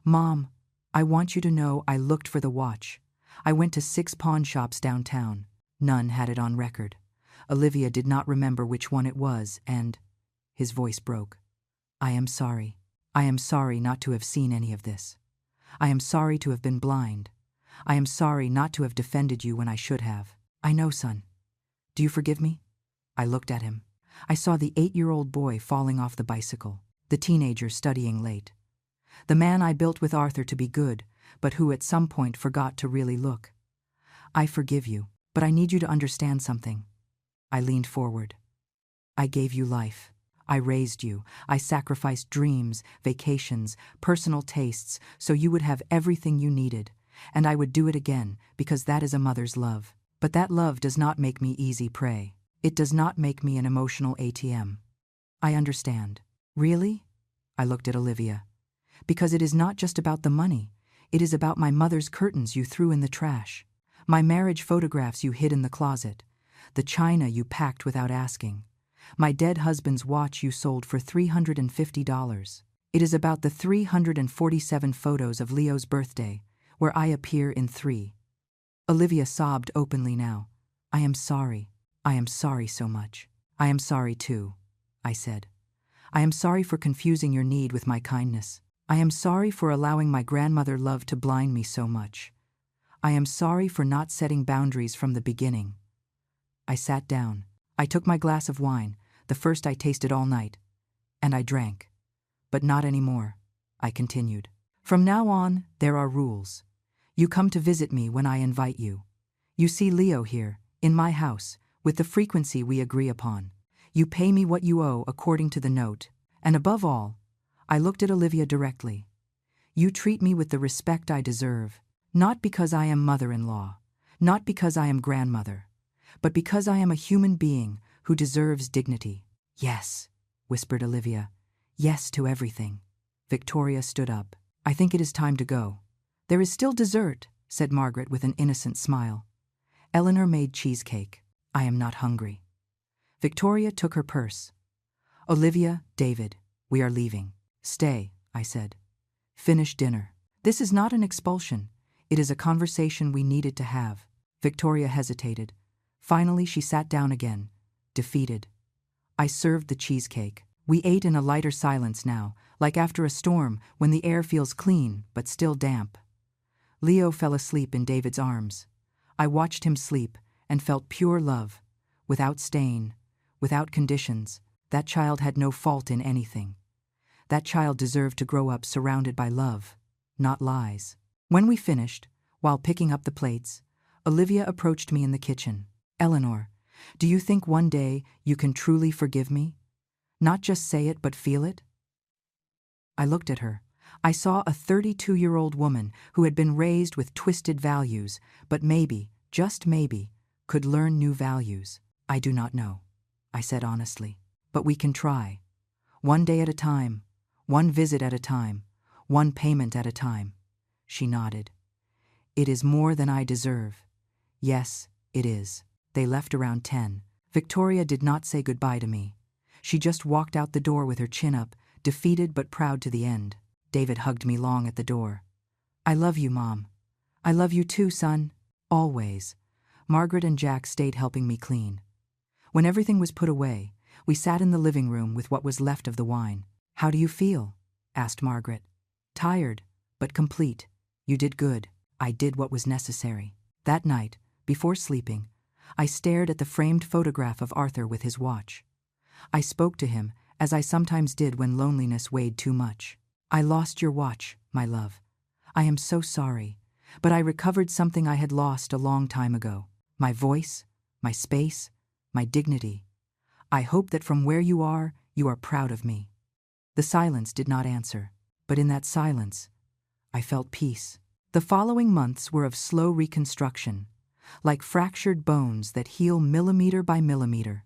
Mom, I want you to know I looked for the watch. I went to 6 pawn shops downtown. None had it on record. Olivia did not remember which one it was, and his voice broke. I am sorry. I am sorry not to have seen any of this. I am sorry to have been blind. I am sorry not to have defended you when I should have. I know, son. Do you forgive me? I looked at him. I saw the 8-year-old boy falling off the bicycle, the teenager studying late, the man I built with Arthur to be good, but who at some point forgot to really look. I forgive you, but I need you to understand something. I leaned forward. I gave you life. I raised you. I sacrificed dreams, vacations, personal tastes, so you would have everything you needed. And I would do it again, because that is a mother's love. But that love does not make me easy prey. It does not make me an emotional ATM. I understand. Really? I looked at Olivia. Because it is not just about the money. It is about my mother's curtains you threw in the trash. My marriage photographs you hid in the closet. The china you packed without asking. My dead husband's watch you sold for $350. It is about the 347 photos of Leo's birthday, where I appear in 3. Olivia sobbed openly now. I am sorry. I am sorry so much. I am sorry too, I said. I am sorry for confusing your need with my kindness. I am sorry for allowing my grandmother love to blind me so much. I am sorry for not setting boundaries from the beginning. I sat down. I took my glass of wine, the first I tasted all night, and I drank. But not anymore, I continued. From now on, there are rules. You come to visit me when I invite you. You see Leo here, in my house, with the frequency we agree upon. You pay me what you owe according to the note, and above all, I looked at Olivia directly. You treat me with the respect I deserve, not because I am mother-in-law, not because I am grandmother, but because I am a human being who deserves dignity. Yes, whispered Olivia. Yes to everything. Victoria stood up. I think it is time to go. There is still dessert, said Margaret with an innocent smile. Eleanor made cheesecake. I am not hungry. Victoria took her purse. Olivia, David, we are leaving. Stay, I said. Finish dinner. This is not an expulsion. It is a conversation we needed to have. Victoria hesitated. Finally, she sat down again, defeated. I served the cheesecake. We ate in a lighter silence now, like after a storm when the air feels clean but still damp. Leo fell asleep in David's arms. I watched him sleep and felt pure love, without stain, without conditions. That child had no fault in anything. That child deserved to grow up surrounded by love, not lies. When we finished, while picking up the plates, Olivia approached me in the kitchen. Eleanor, do you think one day you can truly forgive me? Not just say it but feel it? I looked at her. I saw a 32-year-old woman who had been raised with twisted values, but maybe, just maybe, could learn new values. I do not know, I said honestly. But we can try. One day at a time, one visit at a time, one payment at a time. She nodded. It is more than I deserve. Yes, it is. They left around 10. Victoria did not say goodbye to me. She just walked out the door with her chin up, defeated but proud to the end. David hugged me long at the door. I love you, Mom. I love you too, son. Always. Margaret and Jack stayed helping me clean. When everything was put away, we sat in the living room with what was left of the wine. How do you feel? Asked Margaret. Tired, but complete. You did good. I did what was necessary. That night, before sleeping, I stared at the framed photograph of Arthur with his watch. I spoke to him, as I sometimes did when loneliness weighed too much. I lost your watch, my love. I am so sorry, but I recovered something I had lost a long time ago. My voice, my space, my dignity. I hope that from where you are proud of me. The silence did not answer, but in that silence, I felt peace. The following months were of slow reconstruction, like fractured bones that heal millimeter by millimeter.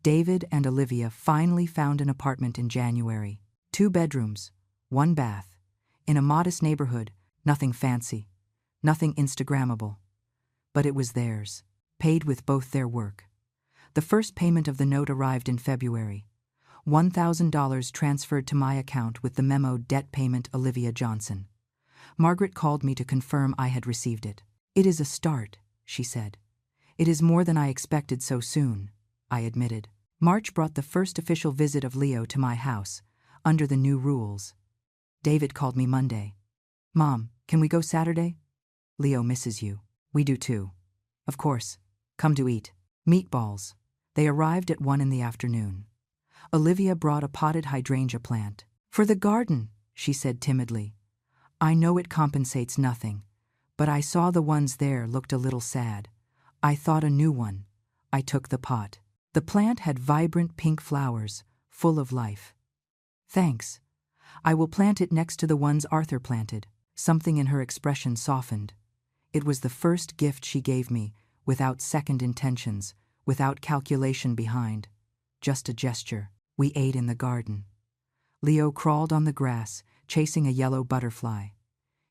David and Olivia finally found an apartment in January. 2 bedrooms, 1 bath, in a modest neighborhood, nothing fancy, nothing Instagrammable. But it was theirs, paid with both their work. The first payment of the note arrived in February. $1,000 transferred to my account with the memo debt payment Olivia Johnson. Margaret called me to confirm I had received it. It is a start, she said. It is more than I expected so soon, I admitted. March brought the first official visit of Leo to my house, under the new rules. David called me Monday. Mom, can we go Saturday? Leo misses you. We do too. Of course. Come to eat. Meatballs. They arrived at 1 in the afternoon. Olivia brought a potted hydrangea plant. For the garden, she said timidly. I know it compensates nothing, but I saw the ones there looked a little sad. I thought a new one. I took the pot. The plant had vibrant pink flowers, full of life. Thanks. I will plant it next to the ones Arthur planted. Something in her expression softened. It was the first gift she gave me, without second intentions, without calculation behind. Just a gesture. We ate in the garden. Leo crawled on the grass, chasing a yellow butterfly.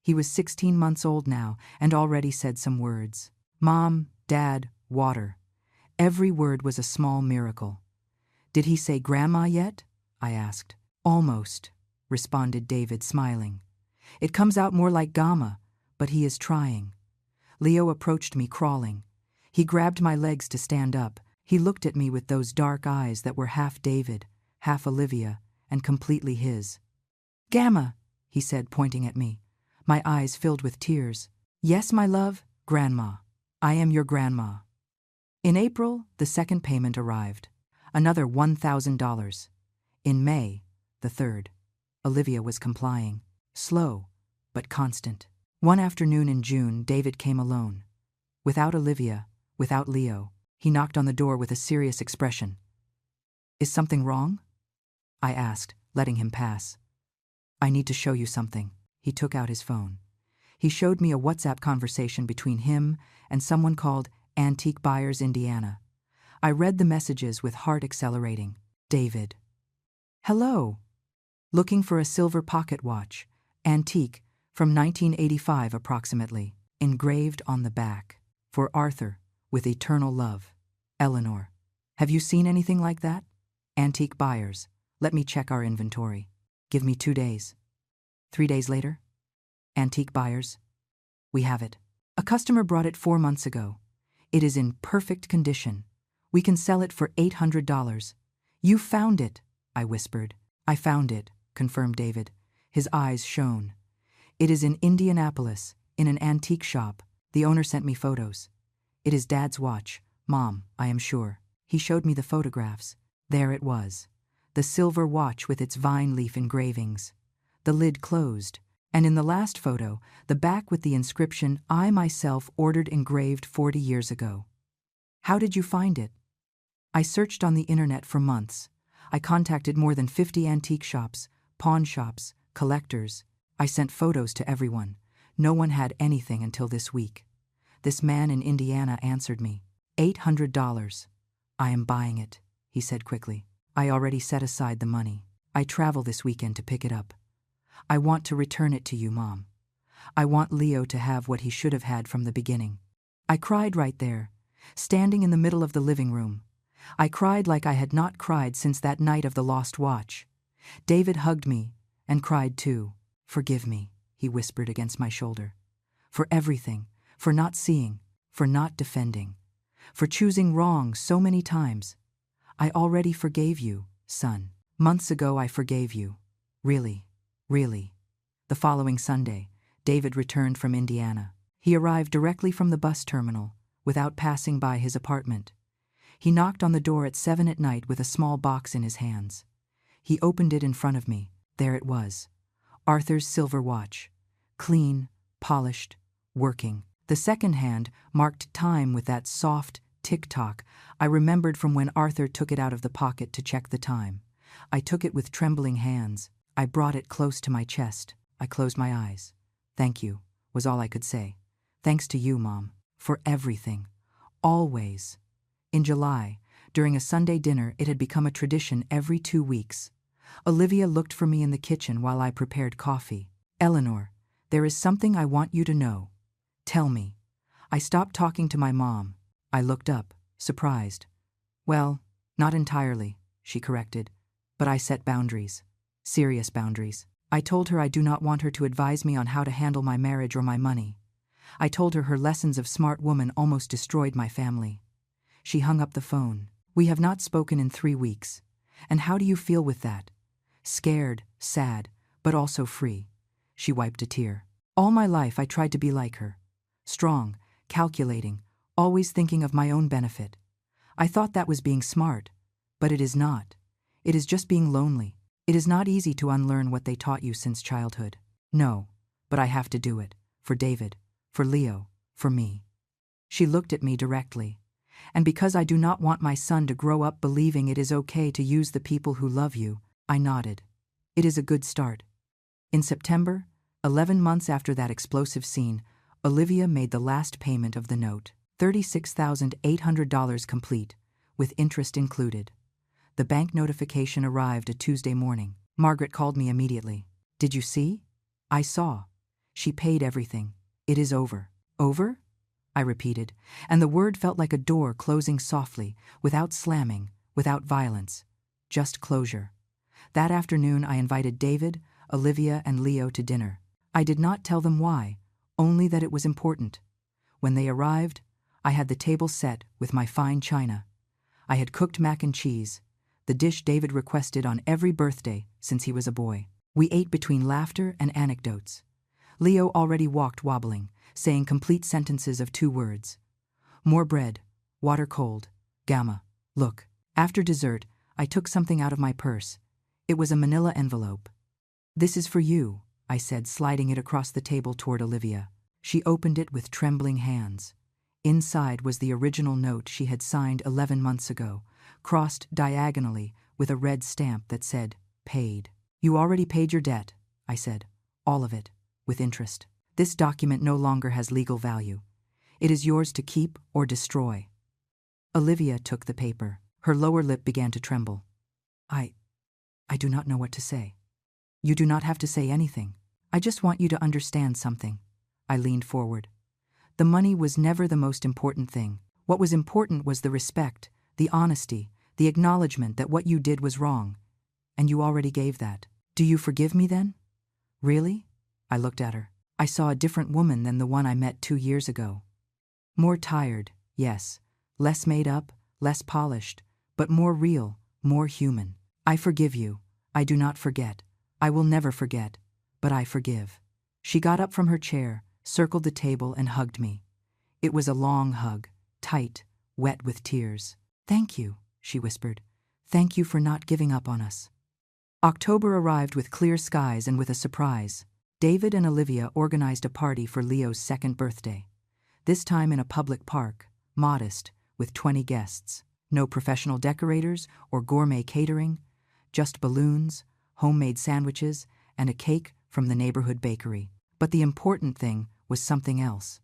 He was 16 months old now and already said some words. Mom, Dad, water. Every word was a small miracle. Did he say Grandma yet? I asked. Almost, responded David, smiling. It comes out more like Gamma, but he is trying. Leo approached me, crawling. He grabbed my legs to stand up. He looked at me with those dark eyes that were half David, half Olivia, and completely his. Gamma, he said, pointing at me. My eyes filled with tears. Yes, my love, Grandma. I am your grandma. In April, the second payment arrived. Another $1,000. In May, the third. Olivia was complying. Slow, but constant. One afternoon in June, David came alone. Without Olivia, without Leo, he knocked on the door with a serious expression. Is something wrong? I asked, letting him pass. I need to show you something. He took out his phone. He showed me a WhatsApp conversation between him and someone called Antique Buyers Indiana. I read the messages with heart accelerating. David. Hello. Looking for a silver pocket watch, antique, from 1985 approximately, engraved on the back. For Arthur, with eternal love. Eleanor. Have you seen anything like that? Antique Buyers. Let me check our inventory. Give me 2 days. 3 days later? Antique Buyers. We have it. A customer brought it 4 months ago. It is in perfect condition. We can sell it for $800. You found it, I whispered. I found it, confirmed David. His eyes shone. It is in Indianapolis, in an antique shop. The owner sent me photos. It is Dad's watch, Mom, I am sure. He showed me the photographs. There it was. The silver watch with its vine leaf engravings. The lid closed, and in the last photo, the back with the inscription, I myself ordered engraved 40 years ago. How did you find it? I searched on the internet for months. I contacted more than 50 antique shops, pawn shops, collectors. I sent photos to everyone. No one had anything until this week. This man in Indiana answered me. $800. I am buying it, he said quickly. I already set aside the money. I travel this weekend to pick it up. I want to return it to you, Mom. I want Leo to have what he should have had from the beginning. I cried right there, standing in the middle of the living room. I cried like I had not cried since that night of the lost watch. David hugged me and cried too. Forgive me, he whispered against my shoulder. For everything, for not seeing, for not defending, for choosing wrong so many times. I already forgave you, son. Months ago I forgave you. Really, really. The following Sunday, David returned from Indiana. He arrived directly from the bus terminal, without passing by his apartment. He knocked on the door at 7 at night with a small box in his hands. He opened it in front of me. There it was. Arthur's silver watch. Clean, polished, working. The second hand marked time with that soft tick-tock I remembered from when Arthur took it out of the pocket to check the time. I took it with trembling hands. I brought it close to my chest. I closed my eyes. Thank you, was all I could say. Thanks to you, Mom, for everything. Always. In July, during a Sunday dinner, it had become a tradition every 2 weeks. Olivia looked for me in the kitchen while I prepared coffee. Eleanor, there is something I want you to know. Tell me. I stopped talking to my mom. I looked up, surprised. Well, not entirely, she corrected, but I set boundaries. Serious boundaries. I told her I do not want her to advise me on how to handle my marriage or my money. I told her lessons of smart woman almost destroyed my family. She hung up the phone. We have not spoken in 3 weeks. And how do you feel with that? Scared, sad, but also free. She wiped a tear. All my life I tried to be like her. Strong, calculating, always thinking of my own benefit. I thought that was being smart, but it is not. It is just being lonely. It is not easy to unlearn what they taught you since childhood. No, but I have to do it. For David, for Leo, for me. She looked at me directly. And because I do not want my son to grow up believing it is okay to use the people who love you, I nodded. It is a good start. In September, 11 months after that explosive scene, Olivia made the last payment of the note, $36,800 complete, with interest included. The bank notification arrived a Tuesday morning. Margaret called me immediately. Did you see? I saw. She paid everything. It is over. Over? I repeated, and the word felt like a door closing softly, without slamming, without violence. Just closure. That afternoon I invited David, Olivia, and Leo to dinner. I did not tell them why, only that it was important. When they arrived, I had the table set with my fine china. I had cooked mac and cheese, the dish David requested on every birthday since he was a boy. We ate between laughter and anecdotes. Leo already walked wobbling, saying complete sentences of 2 words. More bread, water cold, gamma, look. After dessert, I took something out of my purse. It was a manila envelope. This is for you, I said, sliding it across the table toward Olivia. She opened it with trembling hands. Inside was the original note she had signed 11 months ago, crossed diagonally with a red stamp that said, paid. You already paid your debt, I said. All of it, with interest. This document no longer has legal value. It is yours to keep or destroy. Olivia took the paper. Her lower lip began to tremble. I do not know what to say. You do not have to say anything. I just want you to understand something. I leaned forward. The money was never the most important thing. What was important was the respect, the honesty, the acknowledgement that what you did was wrong. And you already gave that. Do you forgive me then? Really? I looked at her. I saw a different woman than the one I met 2 years ago. More tired, yes. Less made up, less polished, but more real, more human. I forgive you. I do not forget. I will never forget. But I forgive. She got up from her chair, circled the table, and hugged me. It was a long hug, tight, wet with tears. Thank you, she whispered. Thank you for not giving up on us. October arrived with clear skies and with a surprise. David and Olivia organized a party for Leo's 2nd birthday. This time in a public park, modest, with 20 guests. No professional decorators or gourmet catering, just balloons, homemade sandwiches, and a cake from the neighborhood bakery. But the important thing was something else.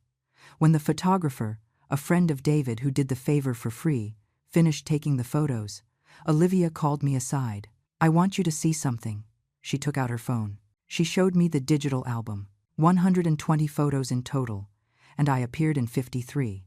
When the photographer, a friend of David who did the favor for free, finished taking the photos, Olivia called me aside. I want you to see something. She took out her phone. She showed me the digital album, 120 photos in total, and I appeared in 53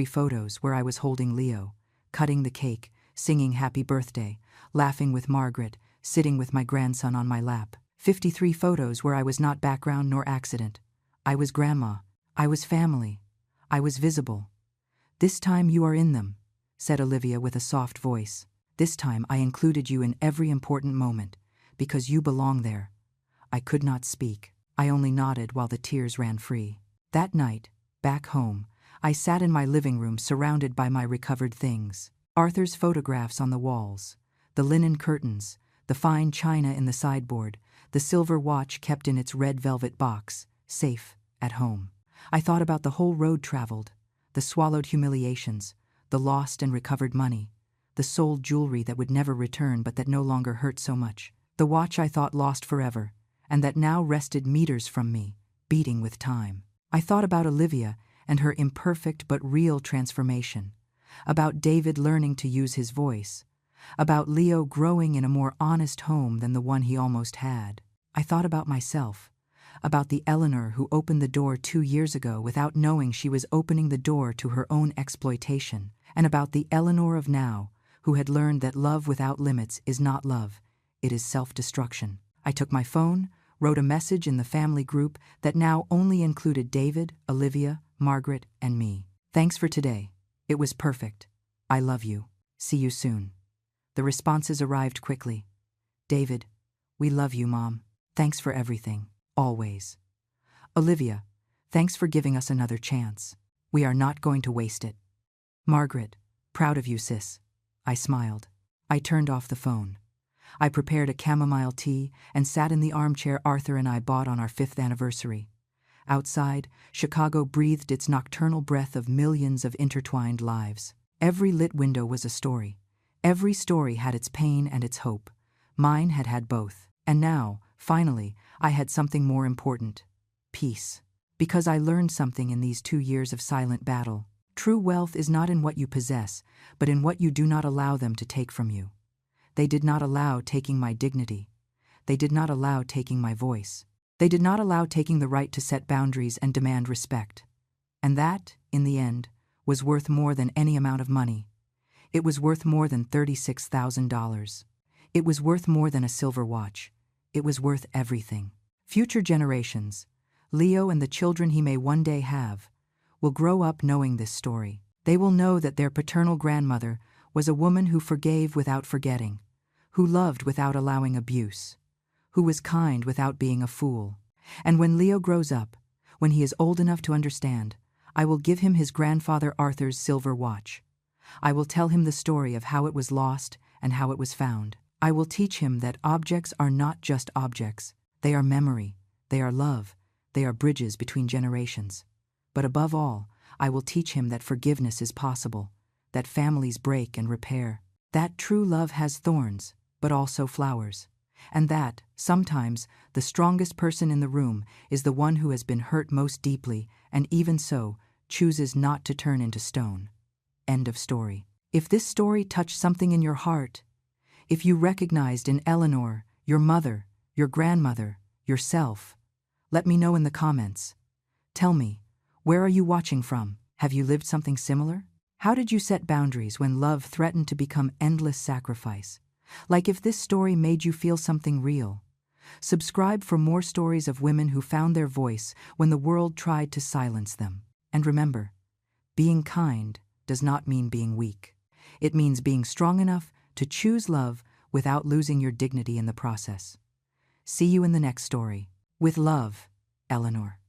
photos where I was holding Leo, cutting the cake, singing happy birthday, laughing with Margaret, sitting with my grandson on my lap. 53 photos where I was not background nor accident. I was grandma. I was family. I was visible. This time you are in them, said Olivia with a soft voice. This time I included you in every important moment, because you belong there. I could not speak. I only nodded while the tears ran free. That night, back home, I sat in my living room surrounded by my recovered things. Arthur's photographs on the walls, the linen curtains, the fine china in the sideboard, the silver watch kept in its red velvet box, safe, at home. I thought about the whole road traveled, the swallowed humiliations, the lost and recovered money, the sold jewelry that would never return but that no longer hurt so much, the watch I thought lost forever, and that now rested meters from me, beating with time. I thought about Olivia and her imperfect but real transformation, about David learning to use his voice, about Leo growing in a more honest home than the one he almost had. I thought about myself, about the Eleanor who opened the door 2 years ago without knowing she was opening the door to her own exploitation, and about the Eleanor of now who had learned that love without limits is not love, it is self-destruction. I took my phone, wrote a message in the family group that now only included David, Olivia, Margaret, and me. Thanks for today. It was perfect. I love you. See you soon. The responses arrived quickly. David, we love you, Mom. Thanks for everything. Always. Olivia, thanks for giving us another chance. We are not going to waste it. Margaret, proud of you, sis. I smiled. I turned off the phone. I prepared a chamomile tea and sat in the armchair Arthur and I bought on our 5th anniversary. Outside, Chicago breathed its nocturnal breath of millions of intertwined lives. Every lit window was a story. Every story had its pain and its hope. Mine had had both. And now, finally, I had something more important. Peace. Because I learned something in these 2 years of silent battle. True wealth is not in what you possess, but in what you do not allow them to take from you. They did not allow taking my dignity. they did not allow taking my voice. They did not allow taking the right to set boundaries and demand respect. And that, in the end, was worth more than any amount of money. It was worth more than $36,000. It was worth more than a silver watch. It was worth everything. Future generations, Leo and the children he may one day have, will grow up knowing this story. They will know that their paternal grandmother was a woman who forgave without forgetting, who loved without allowing abuse, who was kind without being a fool. And when Leo grows up, when he is old enough to understand, I will give him his grandfather Arthur's silver watch. I will tell him the story of how it was lost and how it was found. I will teach him that objects are not just objects. They are memory, they are love, they are bridges between generations. But above all, I will teach him that forgiveness is possible, that families break and repair, that true love has thorns, but also flowers, and that, sometimes, the strongest person in the room is the one who has been hurt most deeply and even so, chooses not to turn into stone. End of story. If this story touched something in your heart, if you recognized in Eleanor, your mother, your grandmother, yourself, let me know in the comments. Tell me, where are you watching from? Have you lived something similar? How did you set boundaries when love threatened to become endless sacrifice? Like if this story made you feel something real. Subscribe for more stories of women who found their voice when the world tried to silence them. And remember, being kind does not mean being weak. It means being strong enough to choose love without losing your dignity in the process. See you in the next story. With love, Eleanor.